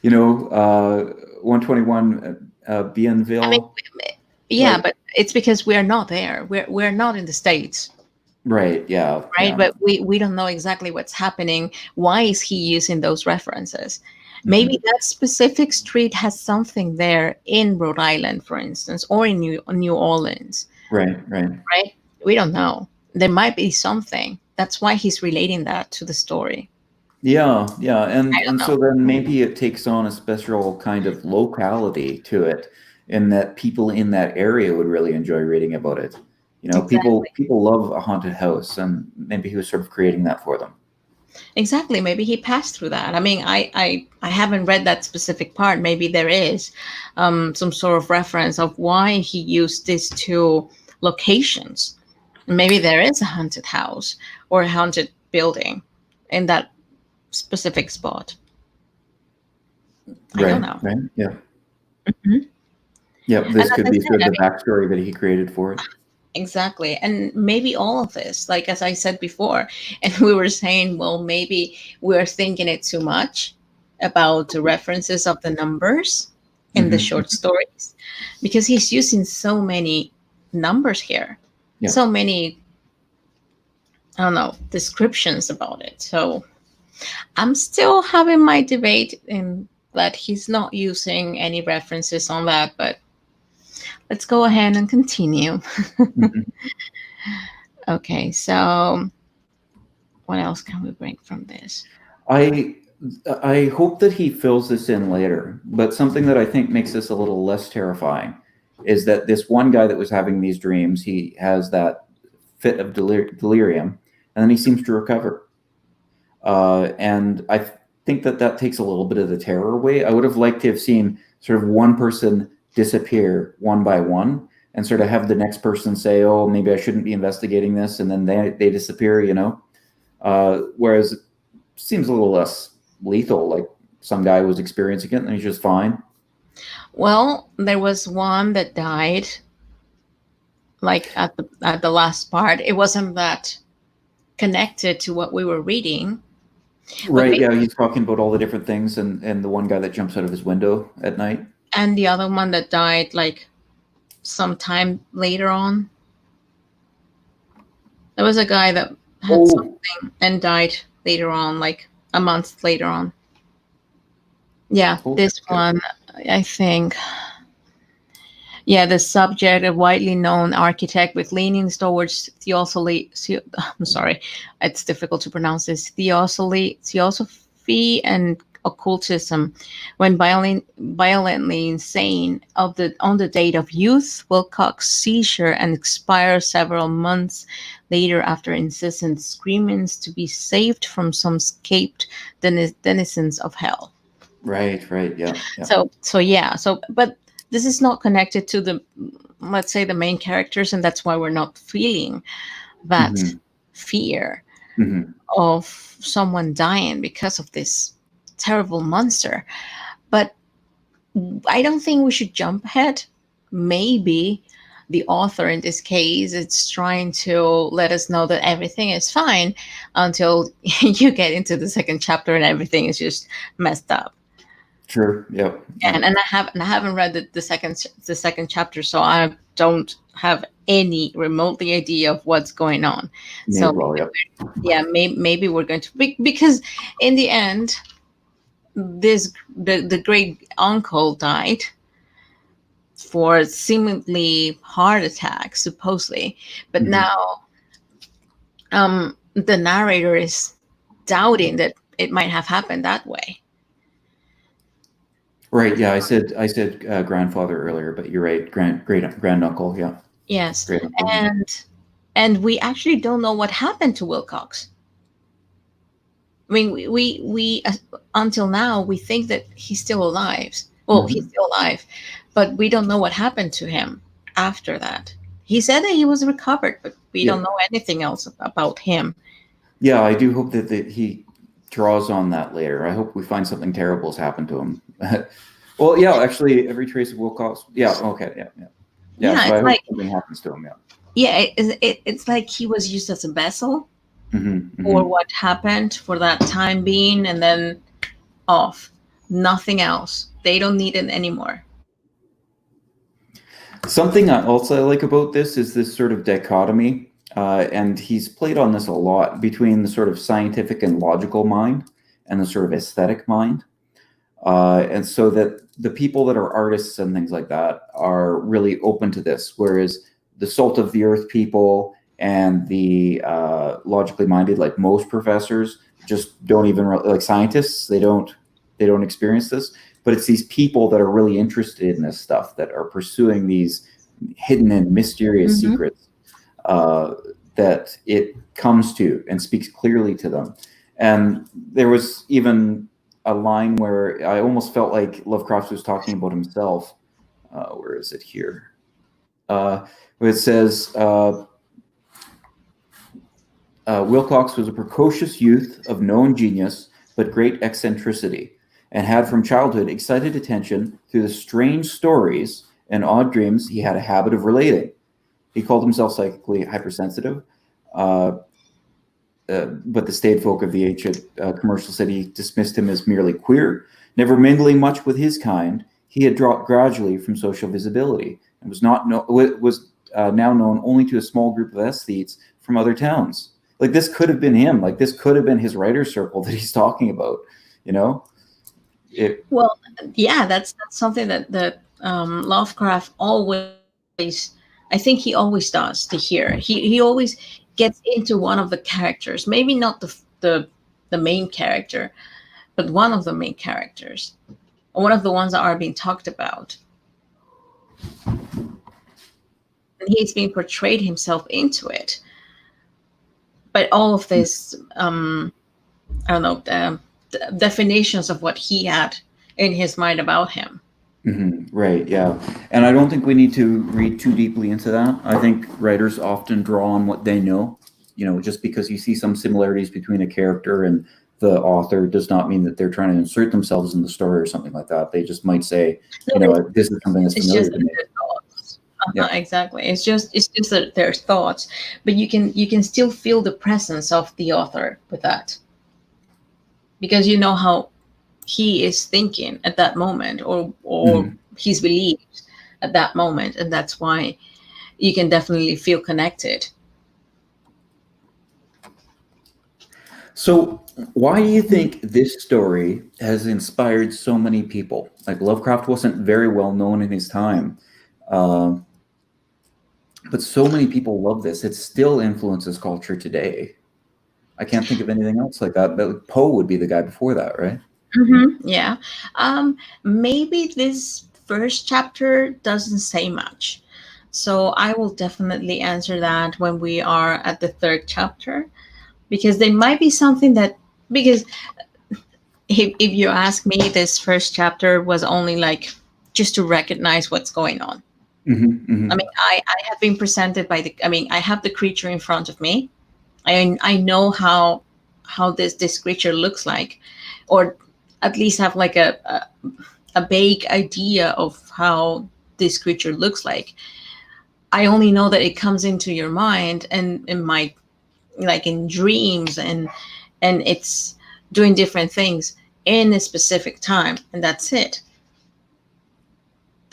121 Bienville. But it's because we are not there. We're not in the States. Right. Yeah. Right. Yeah. But we don't know exactly what's happening. Why is he using those references? Maybe that specific street has something there in Rhode Island, for instance, or in New Orleans. Right. We don't know. There might be something. That's why he's relating that to the story. Yeah. And so then maybe it takes on a special kind of locality to it, and that people in that area would really enjoy reading about it. Exactly. People love a haunted house, and maybe he was sort of creating that for them. Exactly. Maybe he passed through that. I mean, I haven't read that specific part. Maybe there is some sort of reference of why he used these two locations. Maybe there is a haunted house or a haunted building in that specific spot. I don't Right, know. right, yeah. Mhm. Yeah, And this as could I be said, sort of I the mean, backstory that he created for it. exactly. And maybe all of this, like as I said before, and we were saying, well, maybe we're thinking it too much about the references of the numbers in the Hmm. short stories, because he's using so many numbers here, Yeah. so many, I don't know, descriptions about it. So I'm still having my debate in that he's not using any references on that, but let's go ahead and continue. Mhm. Okay, so what else can we bring from this? I I hope that he fills this in later, but something that I think makes this a little less terrifying is that this one guy that was having these dreams, he has that fit of delirium, and then he seems to recover. And I think that that takes a little bit of the terror away. I would have liked to have seen sort of one person disappear one by one, and sort of have the next person say, "Oh, maybe I shouldn't be investigating this," and then they disappear. Whereas it seems a little less lethal. Like some guy was experiencing it and he's just fine. Well, there was one that died like at the last part. It wasn't that connected to what we were reading, but Right? Yeah, he's talking about all the different things, and the one guy that jumps out of his window at night. and the other one that died like sometime later on. There was a guy that had Oh, something and died later on, like a month later on. Yeah, oh, this okay. one, I think. Yeah, the subject, a widely known architect with leanings towards I'm sorry, it's difficult to pronounce this. Theosophy and occultism, when violently insane on the date of youth, Wilcox seizure and expire several months later after incessant screamings to be saved from some escaped denizens of hell. Right, right, yeah, yeah. So yeah, but this is not connected to the, let's say, the main characters, and that's why we're not feeling that Hmm. fear Hmm. of someone dying because of this terrible monster. But I don't think we should jump ahead. Maybe the author in this case is trying to let us know that everything is fine until you get into the second chapter and everything is just messed up. Sure, yep, yep. And I haven't read the second chapter, so I don't have any remotely idea of what's going on. Me as So well, yep. yeah, maybe we're going to because in the end, the great uncle died for seemingly heart attack, supposedly, but Hmm. now the narrator is doubting that it might have happened that way. Right, yeah, I said grandfather earlier, but you're right, great granduncle, yeah, Yes, great uncle, yeah. and we actually don't know what happened to Wilcox. I mean, we until now we think that he's still alive. Well, he's Hmm. still alive, but we don't know what happened to him after that. He said that he was recovered, but we Yeah, don't know anything else about him. yeah, I do hope that he draws on that later. I hope we find something terrible has happened to him. Well, yeah, actually, every trace of Wilcox. Yeah, okay, yeah, yeah, yeah. Yeah, So I it's hope like something happens to him. Yeah. it's like he was used as a vessel Hmm. for Hmm. what happened for that time being, and then off, nothing else. They don't need it anymore. Something I also like about this is this sort of dichotomy, and he's played on this a lot between the sort of scientific and logical mind and the sort of aesthetic mind. And so that the people that are artists and things like that are really open to this, whereas the salt of the earth people and the logically minded, like most professors, just don't even like scientists. They don't experience this. But it's these people that are really interested in this stuff that are pursuing these hidden and mysterious Hmm. secrets. that it comes to and speaks clearly to them. And there was even a line where I almost felt like Lovecraft was talking about himself. Where is it here? Where it says, Wilcox was a precocious youth of known genius, but great eccentricity, and had from childhood excited attention through the strange stories and odd dreams he had a habit of relating. He called himself psychically hypersensitive, but the staid folk of the ancient commercial city dismissed him as merely queer. Never mingling much with his kind, he had dropped gradually from social visibility and was now known only to a small group of aesthetes from other towns. Like, this could have been him. Like, this could have been his writer's circle that he's talking about. Well, yeah, that's something that Lovecraft always, I think he always does to hear. He always gets into one of the characters, maybe not the main character, but one of the main characters, one of the ones that are being talked about. And he's being portrayed himself into it. But all of this, I don't know, definitions of what he had in his mind about him. Mm-hmm. Right, yeah. And I don't think we need to read too deeply into that. I think writers often draw on what they know. Just because you see some similarities between a character and the author does not mean that they're trying to insert themselves in the story or something like that. They just might say, this is something that's familiar to me. Yeah. Exactly. It's just that their thoughts, but you can still feel the presence of the author with that, because you know how he is thinking at that moment, or his beliefs at that moment, and that's why you can definitely feel connected. So why do you think this story has inspired so many people? Like, Lovecraft wasn't very well known in his time. But so many people love this. It still influences culture today. I can't think of anything else like that. But Poe would be the guy before that, right? Mm-hmm. Yeah. Maybe this first chapter doesn't say much. So I will definitely answer that when we are at the third chapter, because there might be something because if you ask me, this first chapter was only like just to recognize what's going on. Mm-hmm, mm-hmm. I mean, I have been presented by I have the creature in front of me. I know how this creature looks like, or at least have like a vague idea of how this creature looks like. I only know that it comes into your mind and in my, like, in dreams, and it's doing different things in a specific time, and that's it.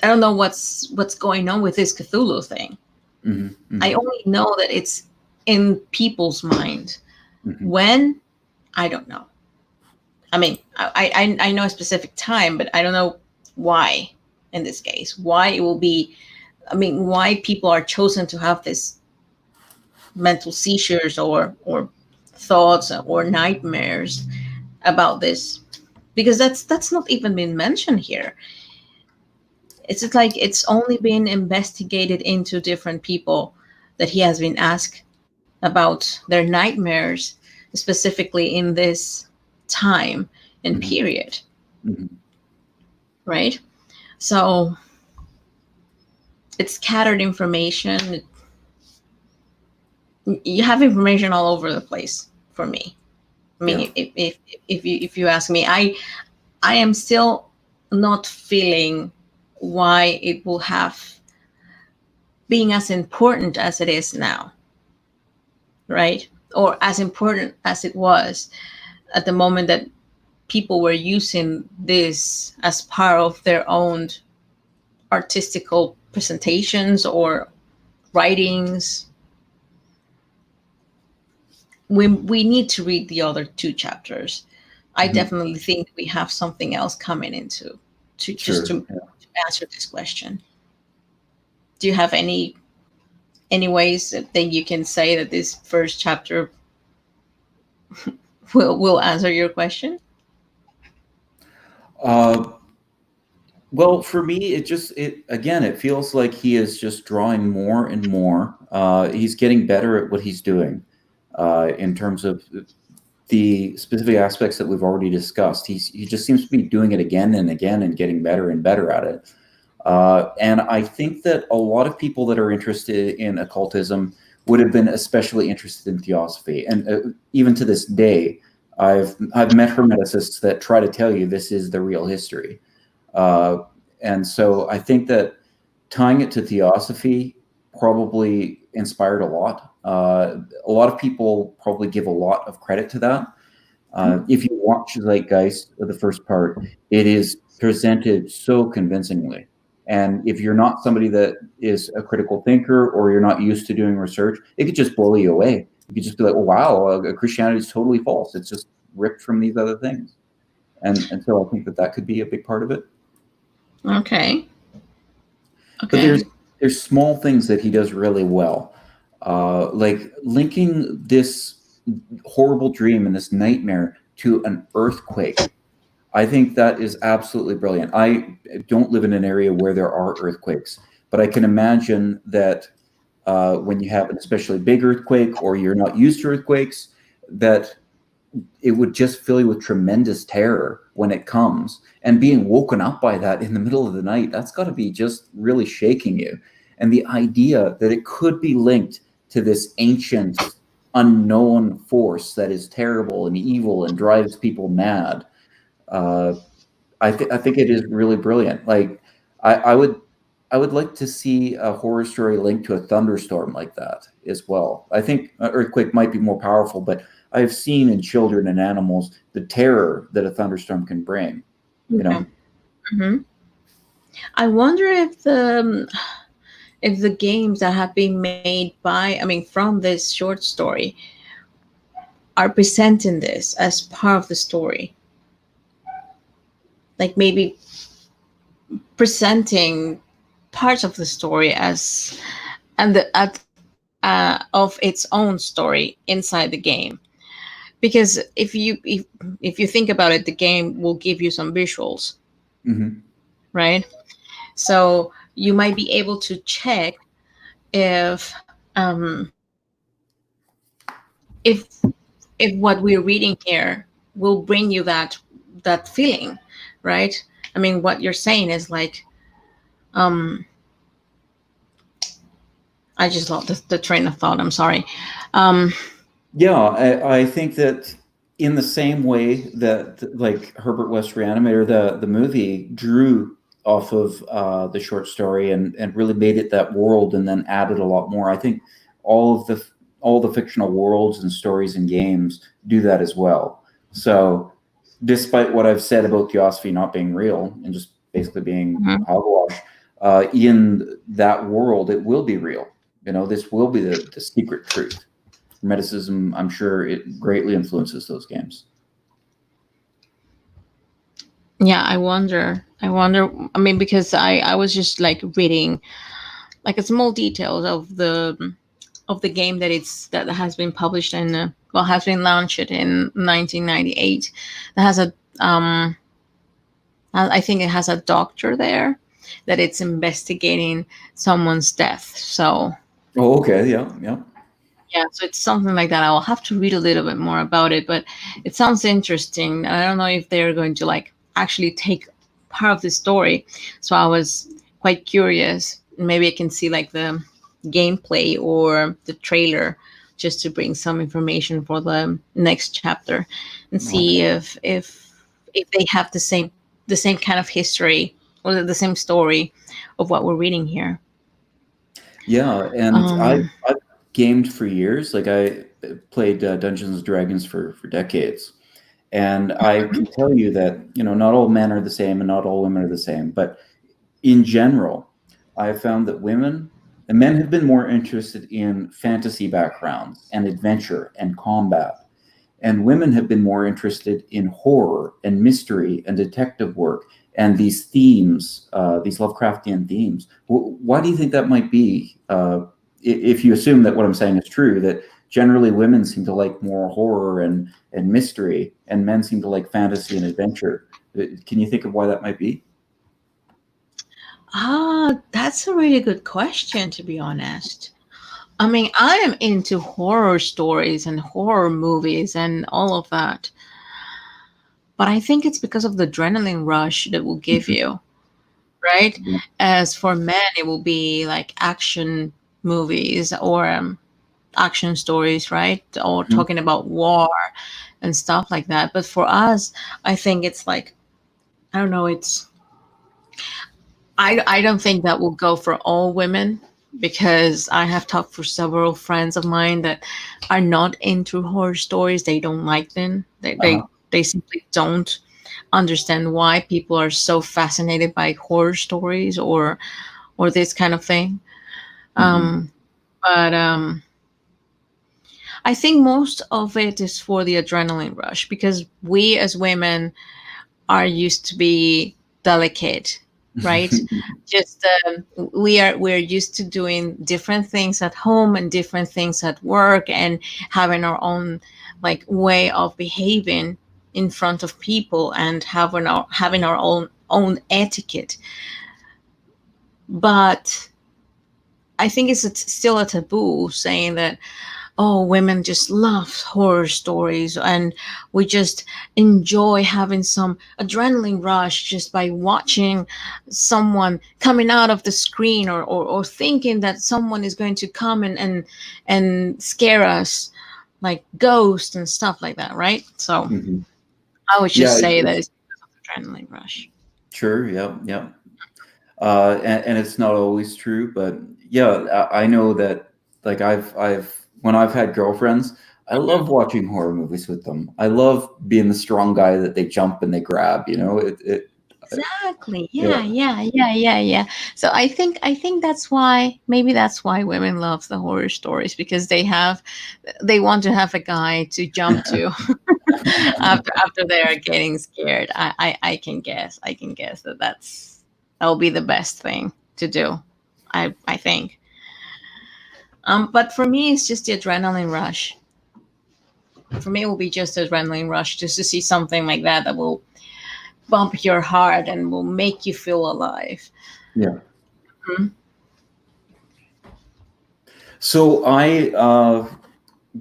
I don't know what's going on with this Cthulhu thing. Mm-hmm, mm-hmm. I only know that it's in people's mind. Mm-hmm. When, I don't know. I mean, I know a specific time, but I don't know why in this case. Why it will be, why people are chosen to have this mental seizures or thoughts or nightmares about this, because that's not even been mentioned here. It's just like it's only been investigated into different people that he has been asked about their nightmares, specifically in this time and Mm-hmm. period. Mm-hmm. Right? So it's scattered information. You have information all over the place for me. I mean, Yeah. if you ask me, I am still not feeling why it will have being as important as it is now, right? Or as important as it was at the moment that people were using this as part of their own artistical presentations or writings. We need to read the other two chapters. I definitely think we have something else coming into to answer this question. Do you have any ways that you can say that this first chapter will answer your question? Well, for me, it feels like he is just drawing more and more. He's getting better at what he's doing in terms of the specific aspects that we've already discussed. He just seems to be doing it again and again and getting better and better at it. And I think that a lot of people that are interested in occultism would have been especially interested in theosophy. And even to this day, I've met hermeticists that try to tell you this is the real history. And so I think that tying it to theosophy probably inspired a lot. A lot of people probably give a lot of credit to that. If you watch Zeitgeist, the first part, it is presented so convincingly. And if you're not somebody that is a critical thinker or you're not used to doing research, it could just blow you away. You could just be like, oh, wow, Christianity is totally false. It's just ripped from these other things. And so I think that could be a big part of it. Okay. But there's small things that he does really well. Like linking this horrible dream and this nightmare to an earthquake. I think that is absolutely brilliant. I don't live in an area where there are earthquakes, but I can imagine that when you have an especially big earthquake or you're not used to earthquakes, that it would just fill you with tremendous terror when it comes. And being woken up by that in the middle of the night, that's got to be just really shaking you. And the idea that it could be linked to this ancient, unknown force that is terrible and evil and drives people mad, I think it is really brilliant. Like I would like to see a horror story linked to a thunderstorm like that as well. I think an earthquake might be more powerful, but I've seen in children and animals the terror that a thunderstorm can bring. You know. Mm-hmm. I wonder if the games that have been made from this short story are presenting this as part of the story. Like maybe presenting parts of the story as of its own story inside the game. Because if you think about it, the game will give you some visuals, right? So you might be able to check if what we're reading here will bring you that feeling, right? I mean, what you're saying is like, I just lost the train of thought. I'm sorry. Yeah, I think that in the same way that like Herbert West Reanimator, the movie drew off of the short story and really made it that world and then added a lot more. I think all the fictional worlds and stories and games do that as well. So despite what I've said about Theosophy not being real and just basically being hogwash, in that world, it will be real. You know, this will be the secret truth. Hermeticism, I'm sure it greatly influences those games. Yeah, I wonder. I mean, because I was just like reading like a small details of the game that has been published and has been launched in 1998. That has a I think it has a doctor there that it's investigating someone's death. So. Oh, okay. Yeah. Yeah, so it's something like that. I'll have to read a little bit more about it, but it sounds interesting. I don't know if they're going to like actually take part of the story. So I was quite curious. Maybe I can see like the gameplay or the trailer just to bring some information for the next chapter and see if they have the same kind of history or the same story of what we're reading here. Yeah, and I've gamed for years. Like I played Dungeons and Dragons for decades, and I can tell you that not all men are the same and not all women are the same. But in general, I have found that women and men have been more interested in fantasy backgrounds and adventure and combat, and women have been more interested in horror and mystery and detective work and these themes, these Lovecraftian themes. Why do you think that might be? If you assume that what I'm saying is true, that generally women seem to like more horror and mystery, and men seem to like fantasy and adventure. Can you think of why that might be? That's a really good question, to be honest. I mean, I am into horror stories and horror movies and all of that. But I think it's because of the adrenaline rush that will give you, right? Yeah. As for men, it will be like action movies or action stories, right? Or Mhm. talking about war and stuff like that. But for us, I think it's like, I don't know, I don't think that will go for all women, because I have talked for several friends of mine that are not into horror stories. They don't like them. Uh-huh. They simply don't understand why people are so fascinated by horror stories or this kind of thing. Hmm. But I think most of it is for the adrenaline rush, because we as women are used to be delicate, right? Just we're used to doing different things at home and different things at work, and having our own like way of behaving in front of people, and having our own etiquette. But I think still a taboo saying that, oh, women just love horror stories, and we just enjoy having some adrenaline rush just by watching someone coming out of the screen, or thinking that someone is going to come and scare us, like ghosts and stuff like that, right? So Hmm. I would Yeah, just say that it's adrenaline rush. sure. Yeah, yeah. And it's not always true, but yeah, I know that. Like when I've had girlfriends, I love watching horror movies with them. I love being the strong guy that they jump and they grab. Exactly. Yeah. Yeah, yeah, yeah, yeah, yeah. So I think that's why, maybe that's why women love the horror stories, because they want to have a guy to jump to after they are getting scared. I can guess. I can guess that will be the best thing to do. I think. But for me, it's just the adrenaline rush. For me, it will be just adrenaline rush, just to see something like that will bump your heart and will make you feel alive. Yeah. Mhm. So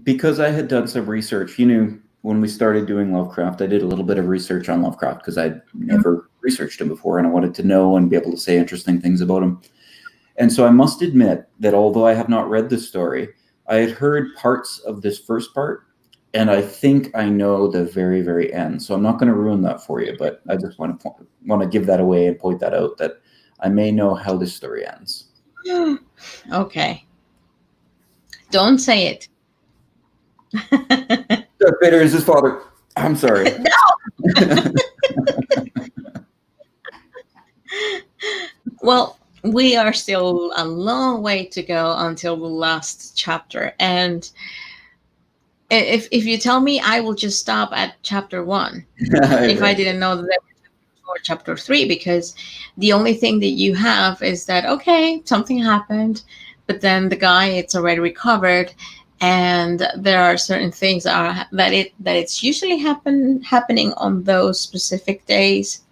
because I had done some research, when we started doing Lovecraft, I did a little bit of research on Lovecraft because I'd never researched him before, and I wanted to know and be able to say interesting things about him. And so I must admit that although I have not read the story, I had heard parts of this first part, and I think I know the very, very end. So I'm not going to ruin that for you, but I just want to give that away and point that out, that I may know how this story ends. Okay. Don't say it. Darth Vader is his father. I'm sorry. Well, we are still a long way to go until the last chapter. And if you tell me, I will just stop at chapter 1 if I Right. didn't know that there were chapter 3, because the only thing that you have is that, okay, something happened, but then the guy, it's already recovered, and there are certain things that it's usually happening on those specific days,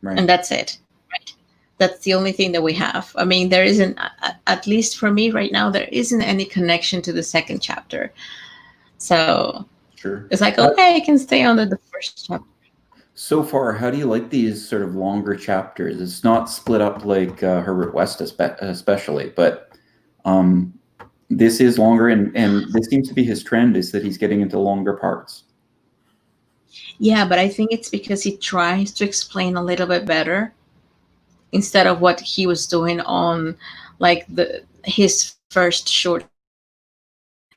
Right. and that's it. Right? That's the only thing that we have. I mean, there isn't, at least for me right now, there isn't any connection to the second chapter. So Sure. it's like, okay, I can stay on the first chapter. So far, how do you like these sort of longer chapters? It's not split up like Herbert West, especially, but um, this is longer, and this seems to be his trend, is that he's getting into longer parts. Yeah, but I think it's because he tries to explain a little bit better, instead of what he was doing on like the his first short,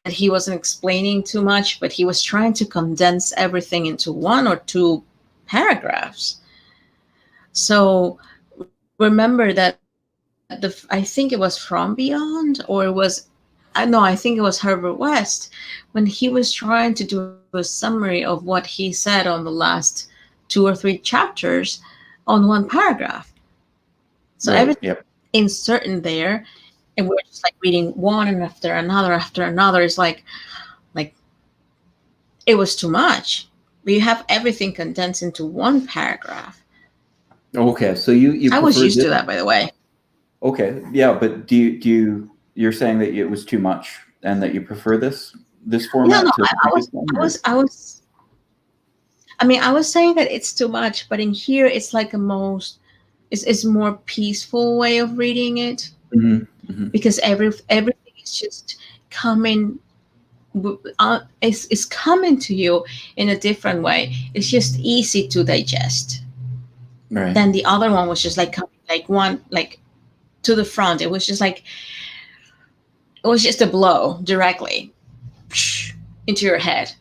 that he wasn't explaining too much, but he was trying to condense everything into one or two paragraphs. So remember that I think it was From Beyond, or it was, I no, I think it was Herbert West, when he was trying to do a summary of what he said on the last 2 or 3 chapters on one paragraph. So everything Right. Yep. inserting there, and we're just like reading one and after another. It's like it was too much. We have everything condensed into one paragraph. Okay. So you I was prefer used this? to that, by the way. Okay, yeah, but you're saying that it was too much and that you prefer this No, format no, to the previous one, or? I was saying that it's too much, but in here it's like a most, it's more peaceful way of reading it, Mhm, mhm. because everything is just coming, is coming to you in a different way. It's just easy to digest. Right. Then the other one was just like coming like one like to the front. It was just like, it was just a blow directly into your head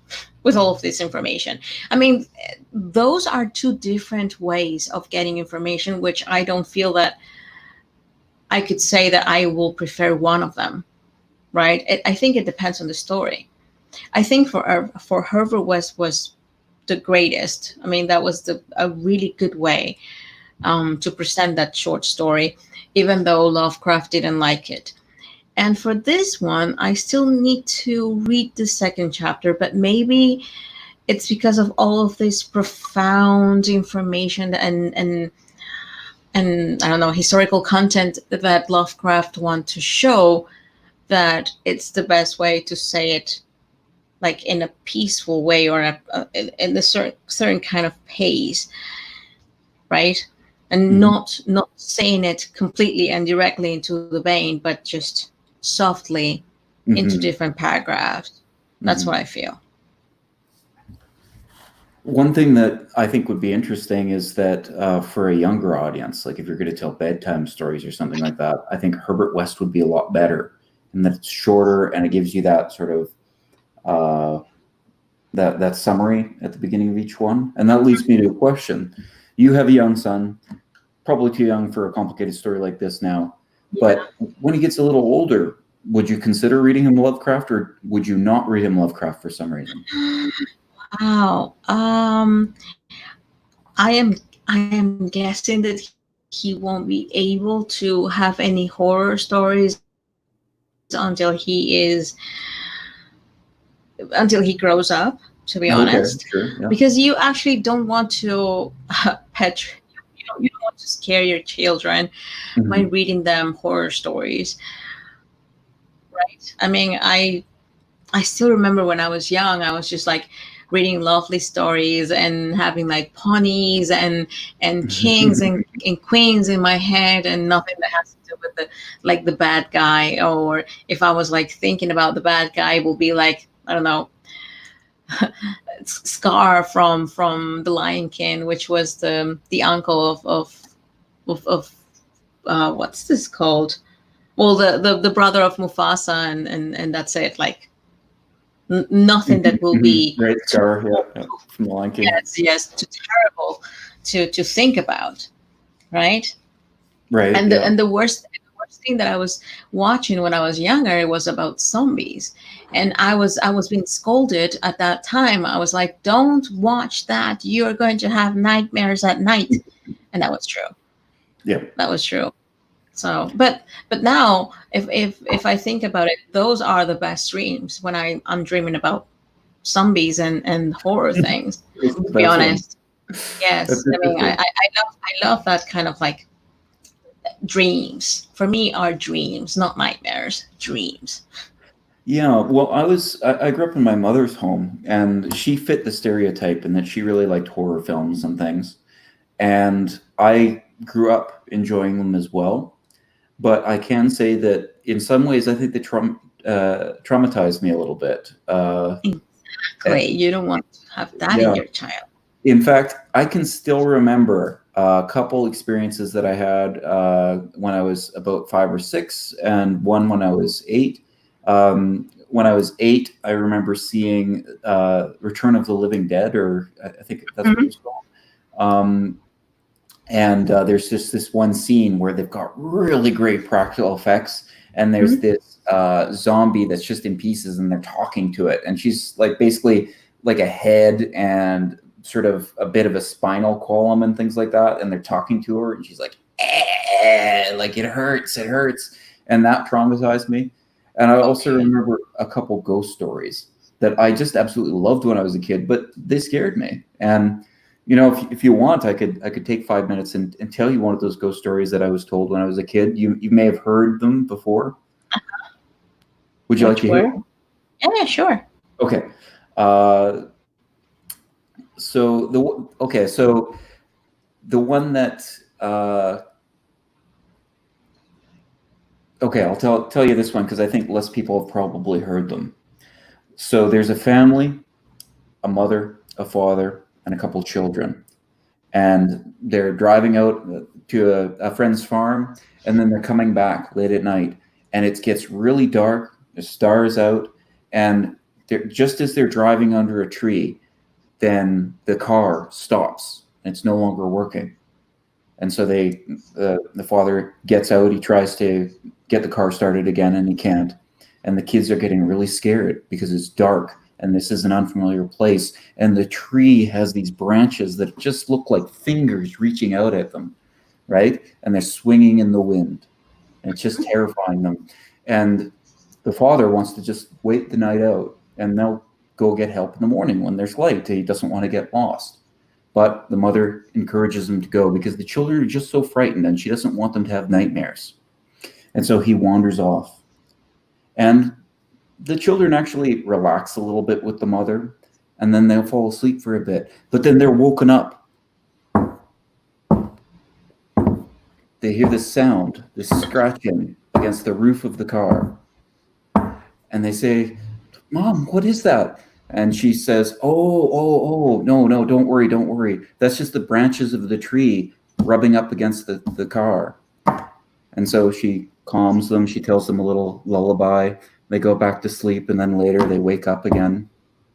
with all of this information. I mean, those are two different ways of getting information, which I don't feel that I could say that I will prefer one of them, right? I think it depends on the story. I think for Herbert West was the greatest. I mean, that was a really good way to present that short story, even though Lovecraft didn't like it. And for this one, I still need to read the second chapter, but maybe it's because of all of this profound information and I don't know, historical content that Lovecraft want to show, that it's the best way to say it, like in a peaceful way, or in a certain kind of pace, right? And Mhm, not saying it completely and directly into the vein, but just softly into mhm, different paragraphs. That's mhm. what I feel. One thing that I think would be interesting is that for a younger audience, like if you're going to tell bedtime stories or something like that, I think Herbert West would be a lot better, and that it's shorter and it gives you that sort of uh, that summary at the beginning of each one. And that leads me to a question. You have a young son, probably too young for a complicated story like this now, but when he gets a little older, would you consider reading him Lovecraft, or would you not read him Lovecraft for some reason? Wow. I am guessing that he won't be able to have any horror stories until he grows up, to be honest, Okay, sure, yeah. because you actually don't want to pet, you don't want to scare your children by Mhm. reading them horror stories, right? I mean, I still remember when I was young, I was just like reading lovely stories and having like ponies and kings and queens in my head, and nothing that has to do with the, like, the bad guy. Or if I was like thinking about the bad guy, it will be like, I don't know, Scar from The Lion King, which was the uncle of what's this called? Well, the brother of Mufasa, and that's it. Like, nothing that will Mhm. be Right, too, Scar, yeah, yeah, from The Lion King. yes, too terrible to think about, right? Right, And yeah. the worst thing that I was watching when I was younger, it was about zombies, and I was being scolded at that time. I was like, "Don't watch that. You're going to have nightmares at night," and that was true. Yeah. That was true. So, but now, if I think about it, those are the best dreams, when I'm dreaming about zombies and horror things. Those are the To be best ones. honest, That's yes. I mean, interesting. I love that kind of like dreams. For me, are dreams, not nightmares. Dreams. Yeah, well, I grew up in my mother's home, and she fit the stereotype in that she really liked horror films and things. And I grew up enjoying them as well. But I can say that in some ways, I think they traumatized me a little bit. Eh, Exactly. You don't want to have that in yeah. your child. In fact, I can still remember a couple experiences that I had when I was about 5 or 6, and one when I was 8. When I was 8, I remember seeing Return of the Living Dead, or I think that's what it Mhm. was called. Um, and there's just this one scene where they've got really great practical effects, and there's Mhm. this zombie that's just in pieces, and they're talking to it, and she's like basically like a head and sort of a bit of a spinal column and things like that, and they're talking to her, and she's like, like it hurts, and that traumatized me. And I also Okay. remember a couple ghost stories that I just absolutely loved when I was a kid, but they scared me. And if you want, I could take 5 minutes and tell you one of those ghost stories that I was told when I was a kid. You may have heard them before. Would you like to hear them? Yeah, sure. Okay. So the one that okay, I'll tell you this one because I think less people have probably heard them. So there's a family, a mother, a father, and a couple children, and they're driving out to a friend's farm, and then they're coming back late at night, and it gets really dark. The stars out, and just as they're driving under a tree, then the car stops. And it's no longer working. And so the father gets out, he tries to get the car started again, and he can't. And the kids are getting really scared because it's dark, and this is an unfamiliar place. And the tree has these branches that just look like fingers reaching out at them, right? And they're swinging in the wind. And it's just terrifying them. And the father wants to just wait the night out, and they'll go get help in the morning when there's light. He doesn't want to get lost. But the mother encourages him to go because the children are just so frightened, and she doesn't want them to have nightmares. And so he wanders off. And the children actually relax a little bit with the mother, and then they'll fall asleep for a bit. But then they're woken up. They hear this sound, this scratching against the roof of the car. And they say, "Mom, what is that?" And she says, oh, no, don't worry. That's just the branches of the tree rubbing up against the car. And so she calms them. She tells them a little lullaby. They go back to sleep, and then later they wake up again.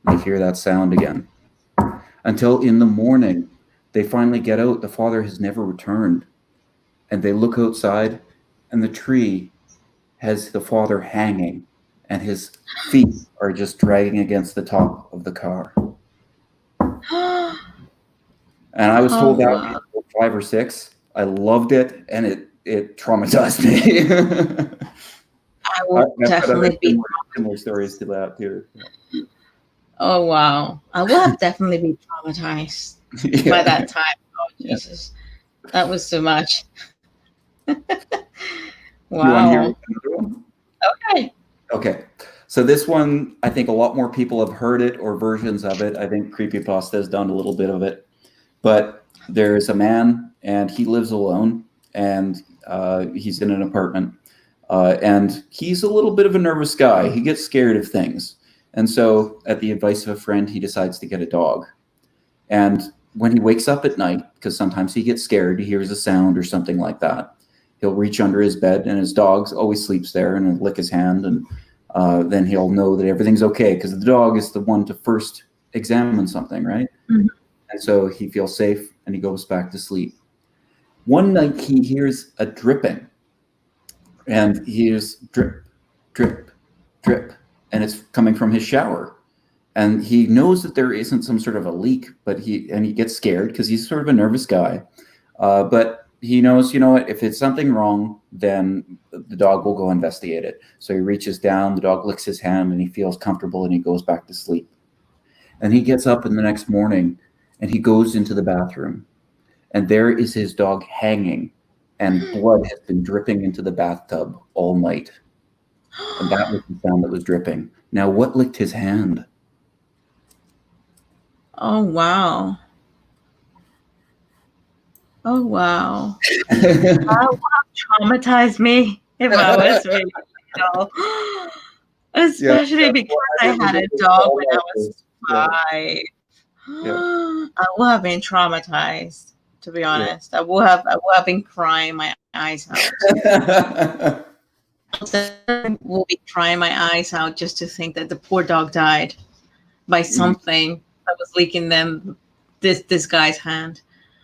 They hear that sound again. Until in the morning, they finally get out. The father has never returned. And they look outside, and the tree has the father hanging, and his feet are just dragging against the top of the car. And I was told that when I was 5 or 6. I loved it, and it traumatized me. I will definitely be similar stories to that too. Oh wow, I will have definitely be traumatized by that time. Oh Jesus, that was too much. Wow. You want to hear another one? Okay. So this one, I think a lot more people have heard it or versions of it. I think Creepypasta has done a little bit of it. But there's a man, and he lives alone, and he's in an apartment. And he's a little bit of a nervous guy. He gets scared of things. And so at the advice of a friend, he decides to get a dog. And when he wakes up at night, because sometimes he gets scared, he hears a sound or something like that, he'll reach under his bed, and his dog always sleeps there, and he'll lick his hand, and then he'll know that everything's okay, because the dog is the one to first examine something, right? Mm-hmm. And so he feels safe, and he goes back to sleep. One night he hears a dripping, and he hears drip, drip, drip, and it's coming from his shower. And he knows that there isn't some sort of a leak, but he gets scared because he's sort of a nervous guy. But he knows, what, if it's something wrong, then the dog will go investigate it. So he reaches down, the dog licks his hand, and he feels comfortable, and he goes back to sleep. And he gets up in the next morning, and he goes into the bathroom, and there is his dog hanging, and blood has been dripping into the bathtub all night. And that was the sound that was dripping. Now, what licked his hand? Oh, wow. Oh, wow. That would traumatized me if I was really, especially because I had a dog when I was 5. I would have been traumatized, to be honest. I would have been crying my eyes out. I will be crying my eyes out just to think that the poor dog died by something that was leaking them this guy's hand.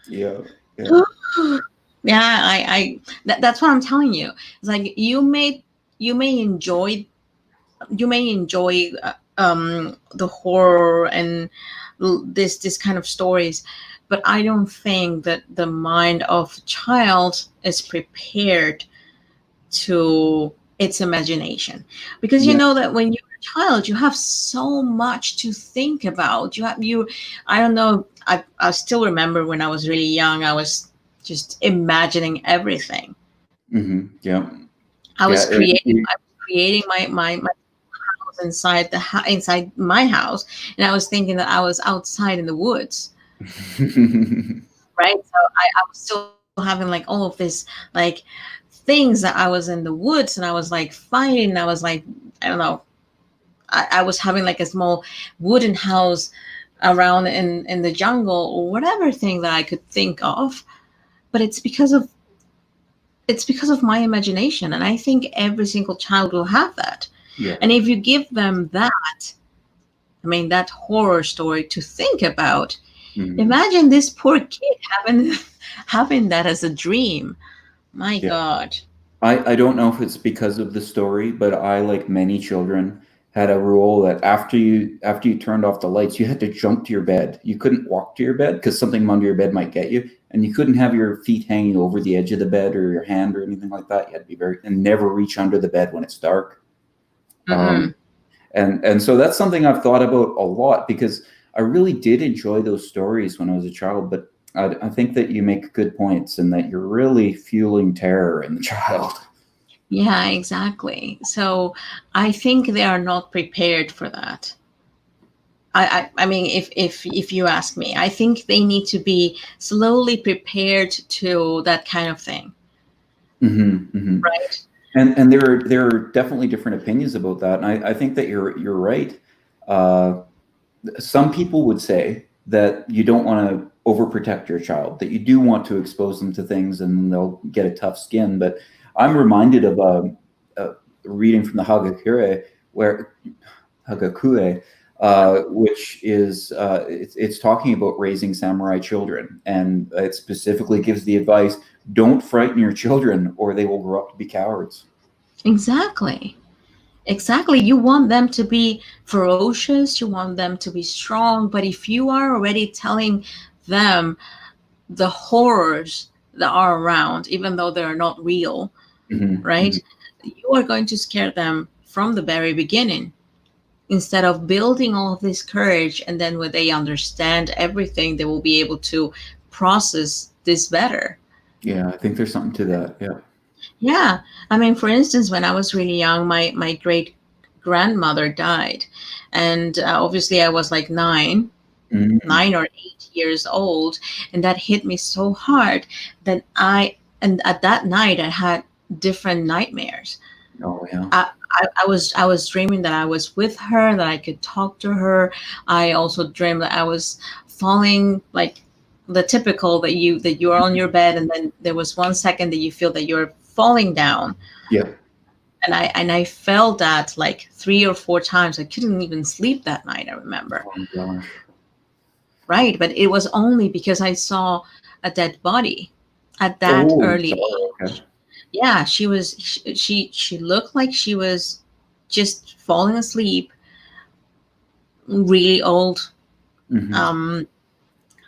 That's what I'm telling you. It's like you may enjoy the horror and this kind of stories, but I don't think that the mind of a child is prepared to its imagination, because you know that when child, you have so much to think about. I don't know. I still remember when I was really young, I was just imagining everything. Yeah. I was Yeah. creating my house inside my house, and I was thinking that I was outside in the woods, right? So I was still having like all of this like things that I was in the woods, and I was like fighting. I was like, I don't know. I was having like a small wooden house around in the jungle or whatever thing that I could think of. But it's because of my imagination, and I think every single child will have that. Yeah. And if you give them that, I mean, that horror story to think about, imagine this poor kid having having that as a dream. My Yeah. God. I don't know if it's because of the story, but I, like many children, had a rule that after you turned off the lights, you had to jump to your bed. You couldn't walk to your bed because something under your bed might get you, and you couldn't have your feet hanging over the edge of the bed or your hand or anything like that. You had to be and never reach under the bed when it's dark. Mm-hmm. And so that's something I've thought about a lot because I really did enjoy those stories when I was a child, but I think that you make good points and that you're really fueling terror in the child. Yeah, exactly. So I think they are not prepared for that. I mean, if you ask me, I think they need to be slowly prepared to that kind of thing. Right? And there are definitely different opinions about that, and I think that you're right. Some people would say that you don't want to overprotect your child, that you do want to expose them to things and they'll get a tough skin. But I'm reminded of a reading from the Hagakure, which is it's talking about raising samurai children, and it specifically gives the advice: don't frighten your children, or they will grow up to be cowards. Exactly. Exactly. You want them to be ferocious, you want them to be strong, but if you are already telling them the horrors that are around, even though they're not real, right? You are going to scare them from the very beginning instead of building all of this courage. And then when they understand everything, they will be able to process this better. Yeah, I think there's something to that. Yeah. Yeah. I mean, for instance, when I was really young, my great grandmother died. And obviously, I was like 9 or 8 years old. And that hit me so hard that and at that night, I had different nightmares. Oh, yeah. I was dreaming that I was with her, that I could talk to her. I also dreamed that I was falling, like the typical that you are on your bed, and then there was 1 second that you feel that you're falling down. Yeah. And I felt that like 3 or 4 times. I couldn't even sleep that night, I remember. Oh, gosh. Right, but it was only because I saw a dead body at that early age. Okay. Yeah, she looked like she was just falling asleep. Really old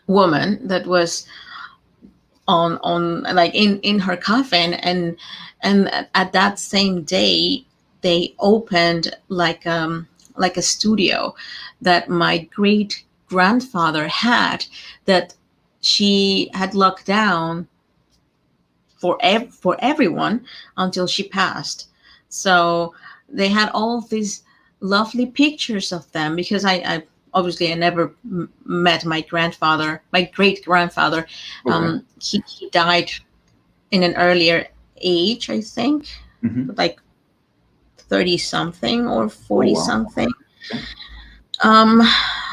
woman that was on like in her coffin, and at that same day they opened like a studio that my great grandfather had, that she had locked down for everyone until she passed. So they had all of these lovely pictures of them, because I obviously I never met my grandfather, my great grandfather. Okay. He died in an earlier age, I think, like 30 something or 40 something,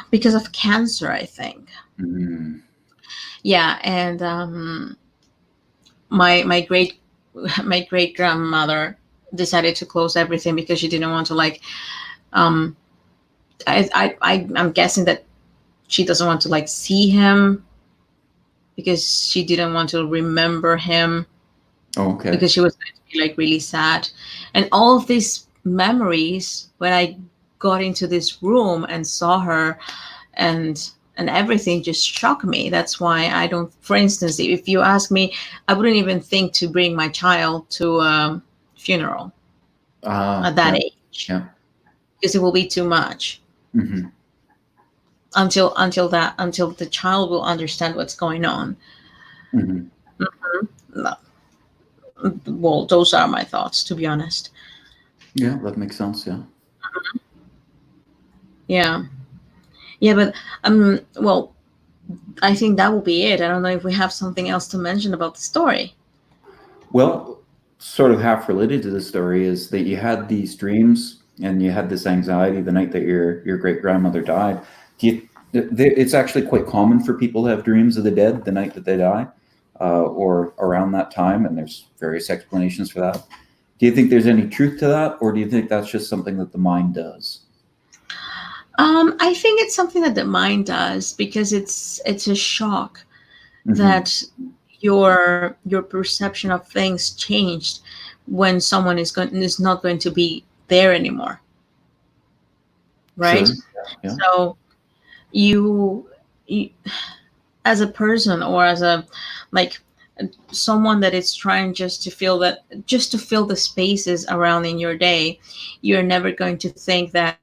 because of cancer, I think. Yeah, and my great my great grandmother decided to close everything because she didn't want to like um I'm guessing that she doesn't want to like see him, because she didn't want to remember him, Okay. because she was going to be like really sad. And all of these memories, when I got into this room and saw her, and everything just shocked me. That's why I don't, for instance, if you ask me, I wouldn't even think to bring my child to a funeral at that age. Yeah. because it will be too much Mm-hmm. until the child will understand what's going on. Mm-hmm. No. Well, those are my thoughts, to be honest. Yeah, that makes sense. Yeah. Yeah, yeah, but well, I think that will be it. I don't know if we have something else to mention about the story. Well, sort of half related to the story is that you had these dreams and you had this anxiety the night that your great grandmother died. Do you? It's actually quite common for people to have dreams of the dead the night that they die, or around that time, and there's various explanations for that. Do you think there's any truth to that, or do you think that's just something that the mind does? I think it's something that the mind does because it's a shock Mm-hmm. that your perception of things changed when someone is not going to be there anymore, right? Sure. Yeah. So you, you as a person or as a like someone that is trying just to fill the spaces around in your day, you're never going to think that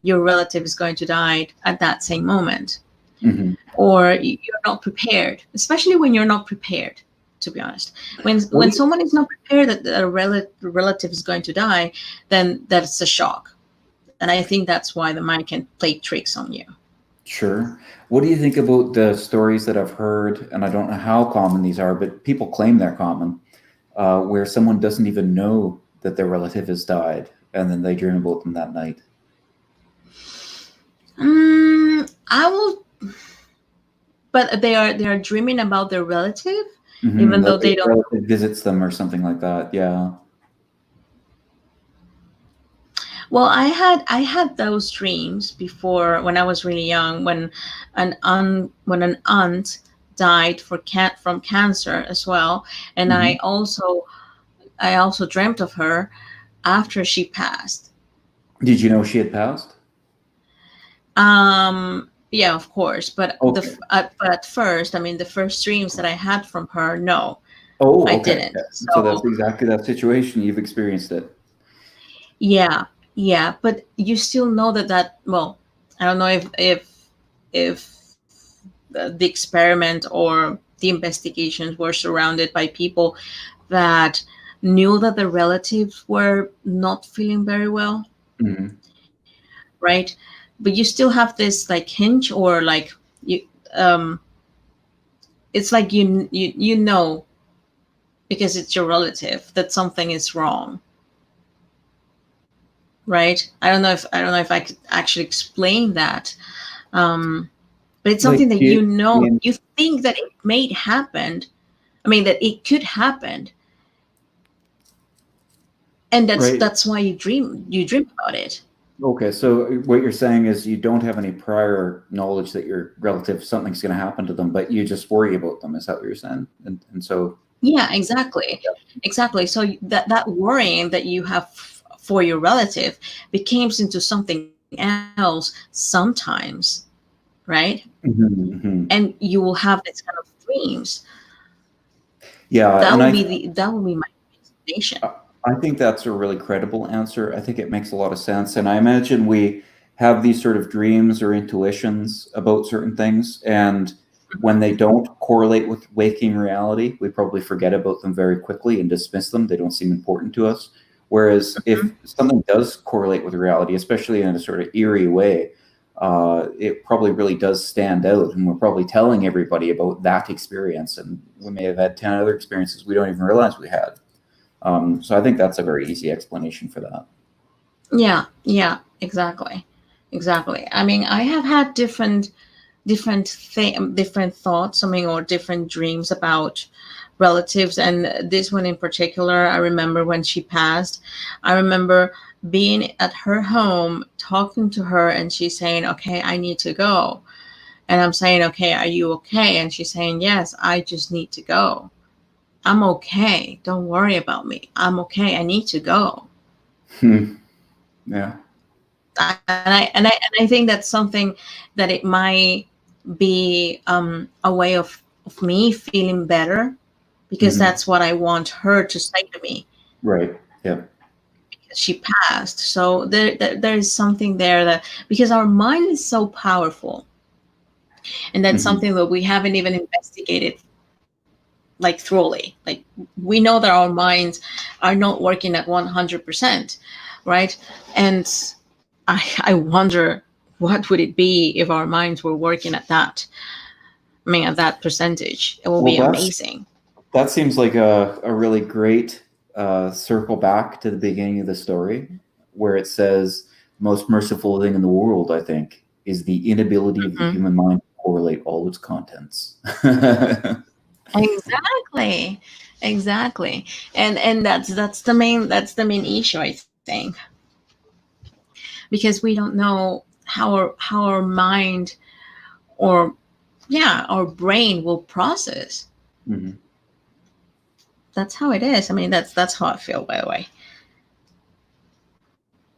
your relative is going to die at that same moment, Mm-hmm. or you're not prepared, especially when you're not prepared, to be honest. What When do you, someone is not prepared that relative is going to die, then that's a shock, and I think that's why the mind can play tricks on you. Sure. What do you think about the stories that I've heard? And I don't know how common these are, but people claim they're common, where someone doesn't even know that their relative has died, and then they dream about them that night. I will, but they are dreaming about their relative, Mm-hmm. even Like though their they don't. relative visits them or something like that. Yeah. Well, I had those dreams before when I was really young, when an aunt died from cancer as well, and Mm-hmm. I also dreamt of her after she passed. Did you know she had passed? Yeah, of course, Okay. but at first, I mean, the first dreams that I had from her, no, I Oh, okay. didn't. Yeah. So that's So exactly that situation. You've experienced it. yeah, yeah, but you still know well, I don't know if the experiment or the investigations were surrounded by people that knew that the relatives were not feeling very well, Mm-hmm. right? But you still have this like hinge, or like you um it's like you know, because it's your relative, that something is wrong, right? I don't know if I could actually explain that. um but it's Like, something that do you, you think that it may happen. I mean, that it could happen, and that's right. that's why you dream about it. Okay, so what you're saying is you don't have any prior knowledge that your relative something's going to happen to them, but you just worry about them. Is that what you're saying? And so, Yeah, exactly. So that worrying that you have for your relative becomes into something else sometimes, right? mhm, mhm. And you will have this kind of dreams. Yeah, That and will be my explanation. I think that's a really credible answer. I think it makes a lot of sense, and I imagine we have these sort of dreams or intuitions about certain things, and when they don't correlate with waking reality, we probably forget about them very quickly and dismiss them. They don't seem important to us. Whereas if something does correlate with reality, especially in a sort of eerie way, it probably really does stand out, and we're probably telling everybody about that experience, and we may have had 10 other experiences we don't even realize we had. So I think that's a very easy explanation for that. Yeah, yeah, exactly. I mean, I have had different thoughts, I mean, or different dreams about relatives, and this one in particular, I remember when she passed. I remember being at her home talking to her, and she's saying, "Okay, I need to go," and I'm saying, "Okay, are you okay?" And she's saying, "Yes, I just need to go. I'm okay. Don't worry about me. I'm okay. I need to go." Hmm. Yeah. And I think that's something that it might be a way of me feeling better, because Hmm. that's what I want her to say to me. Right. Yeah. because she passed. So there is something there, that because our mind is so powerful, and that's something that we haven't even investigated like thoroughly. Like, we know that our minds are not working at 100%, right? And I wonder what would it be if our minds were working at that. I mean, at that percentage. It will be amazing. That seems like a really great circle back to the beginning of the story, where it says, most merciful thing in the world, I think, is the inability of the human mind to correlate all its contents. Exactly. And that's the main issue, I think. Because we don't know how our mind, or our brain will process. That's how it is. I mean, that's how I feel, by the way.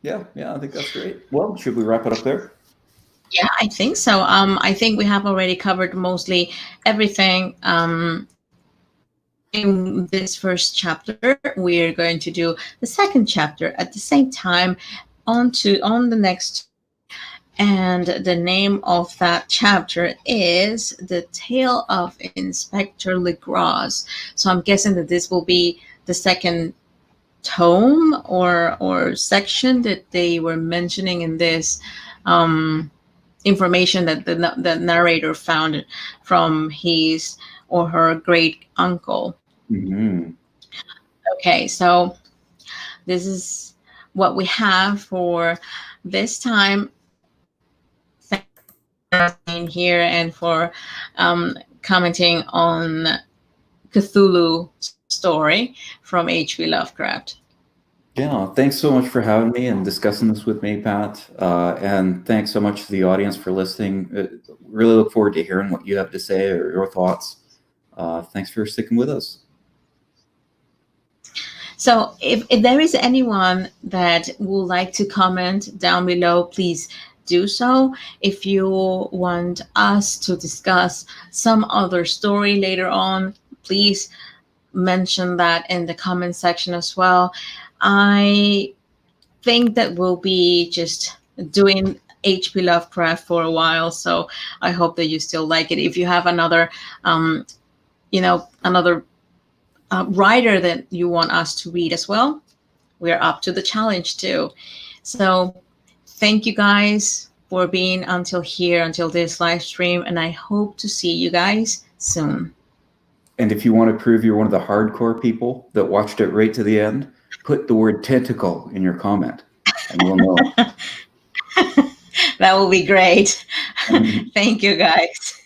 Yeah, I think that's great. Well, should we wrap it up there? Yeah, I think so. I think we have already covered mostly everything. In this first chapter, we're going to do the second chapter at the same time on the next. And the name of that chapter is The Tale of Inspector Legros. So I'm guessing that this will be the second tome or section that they were mentioning in this information that the narrator found from his or her great uncle. Okay, so this is what we have for this time. In here, and for commenting on Cthulhu story from H.P. Lovecraft. Yeah, thanks so much for having me and discussing this with me, Pat. And thanks so much to the audience for listening. Really look forward to hearing what you have to say or your thoughts. Thanks for sticking with us. So if there is anyone that would like to comment down below, please do so. If you want us to discuss some other story later on, please mention that in the comment section as well. I think that we'll be just doing H.P. Lovecraft for a while, so I hope that you still like it. If you have another writer that you want us to read as well, we're up to the challenge too. So thank you guys for being until this live stream, and I hope to see you guys soon. And if you want to prove you're one of the hardcore people that watched it right to the end, put the word tentacle in your comment, and we'll know. That will be great. Thank you, guys.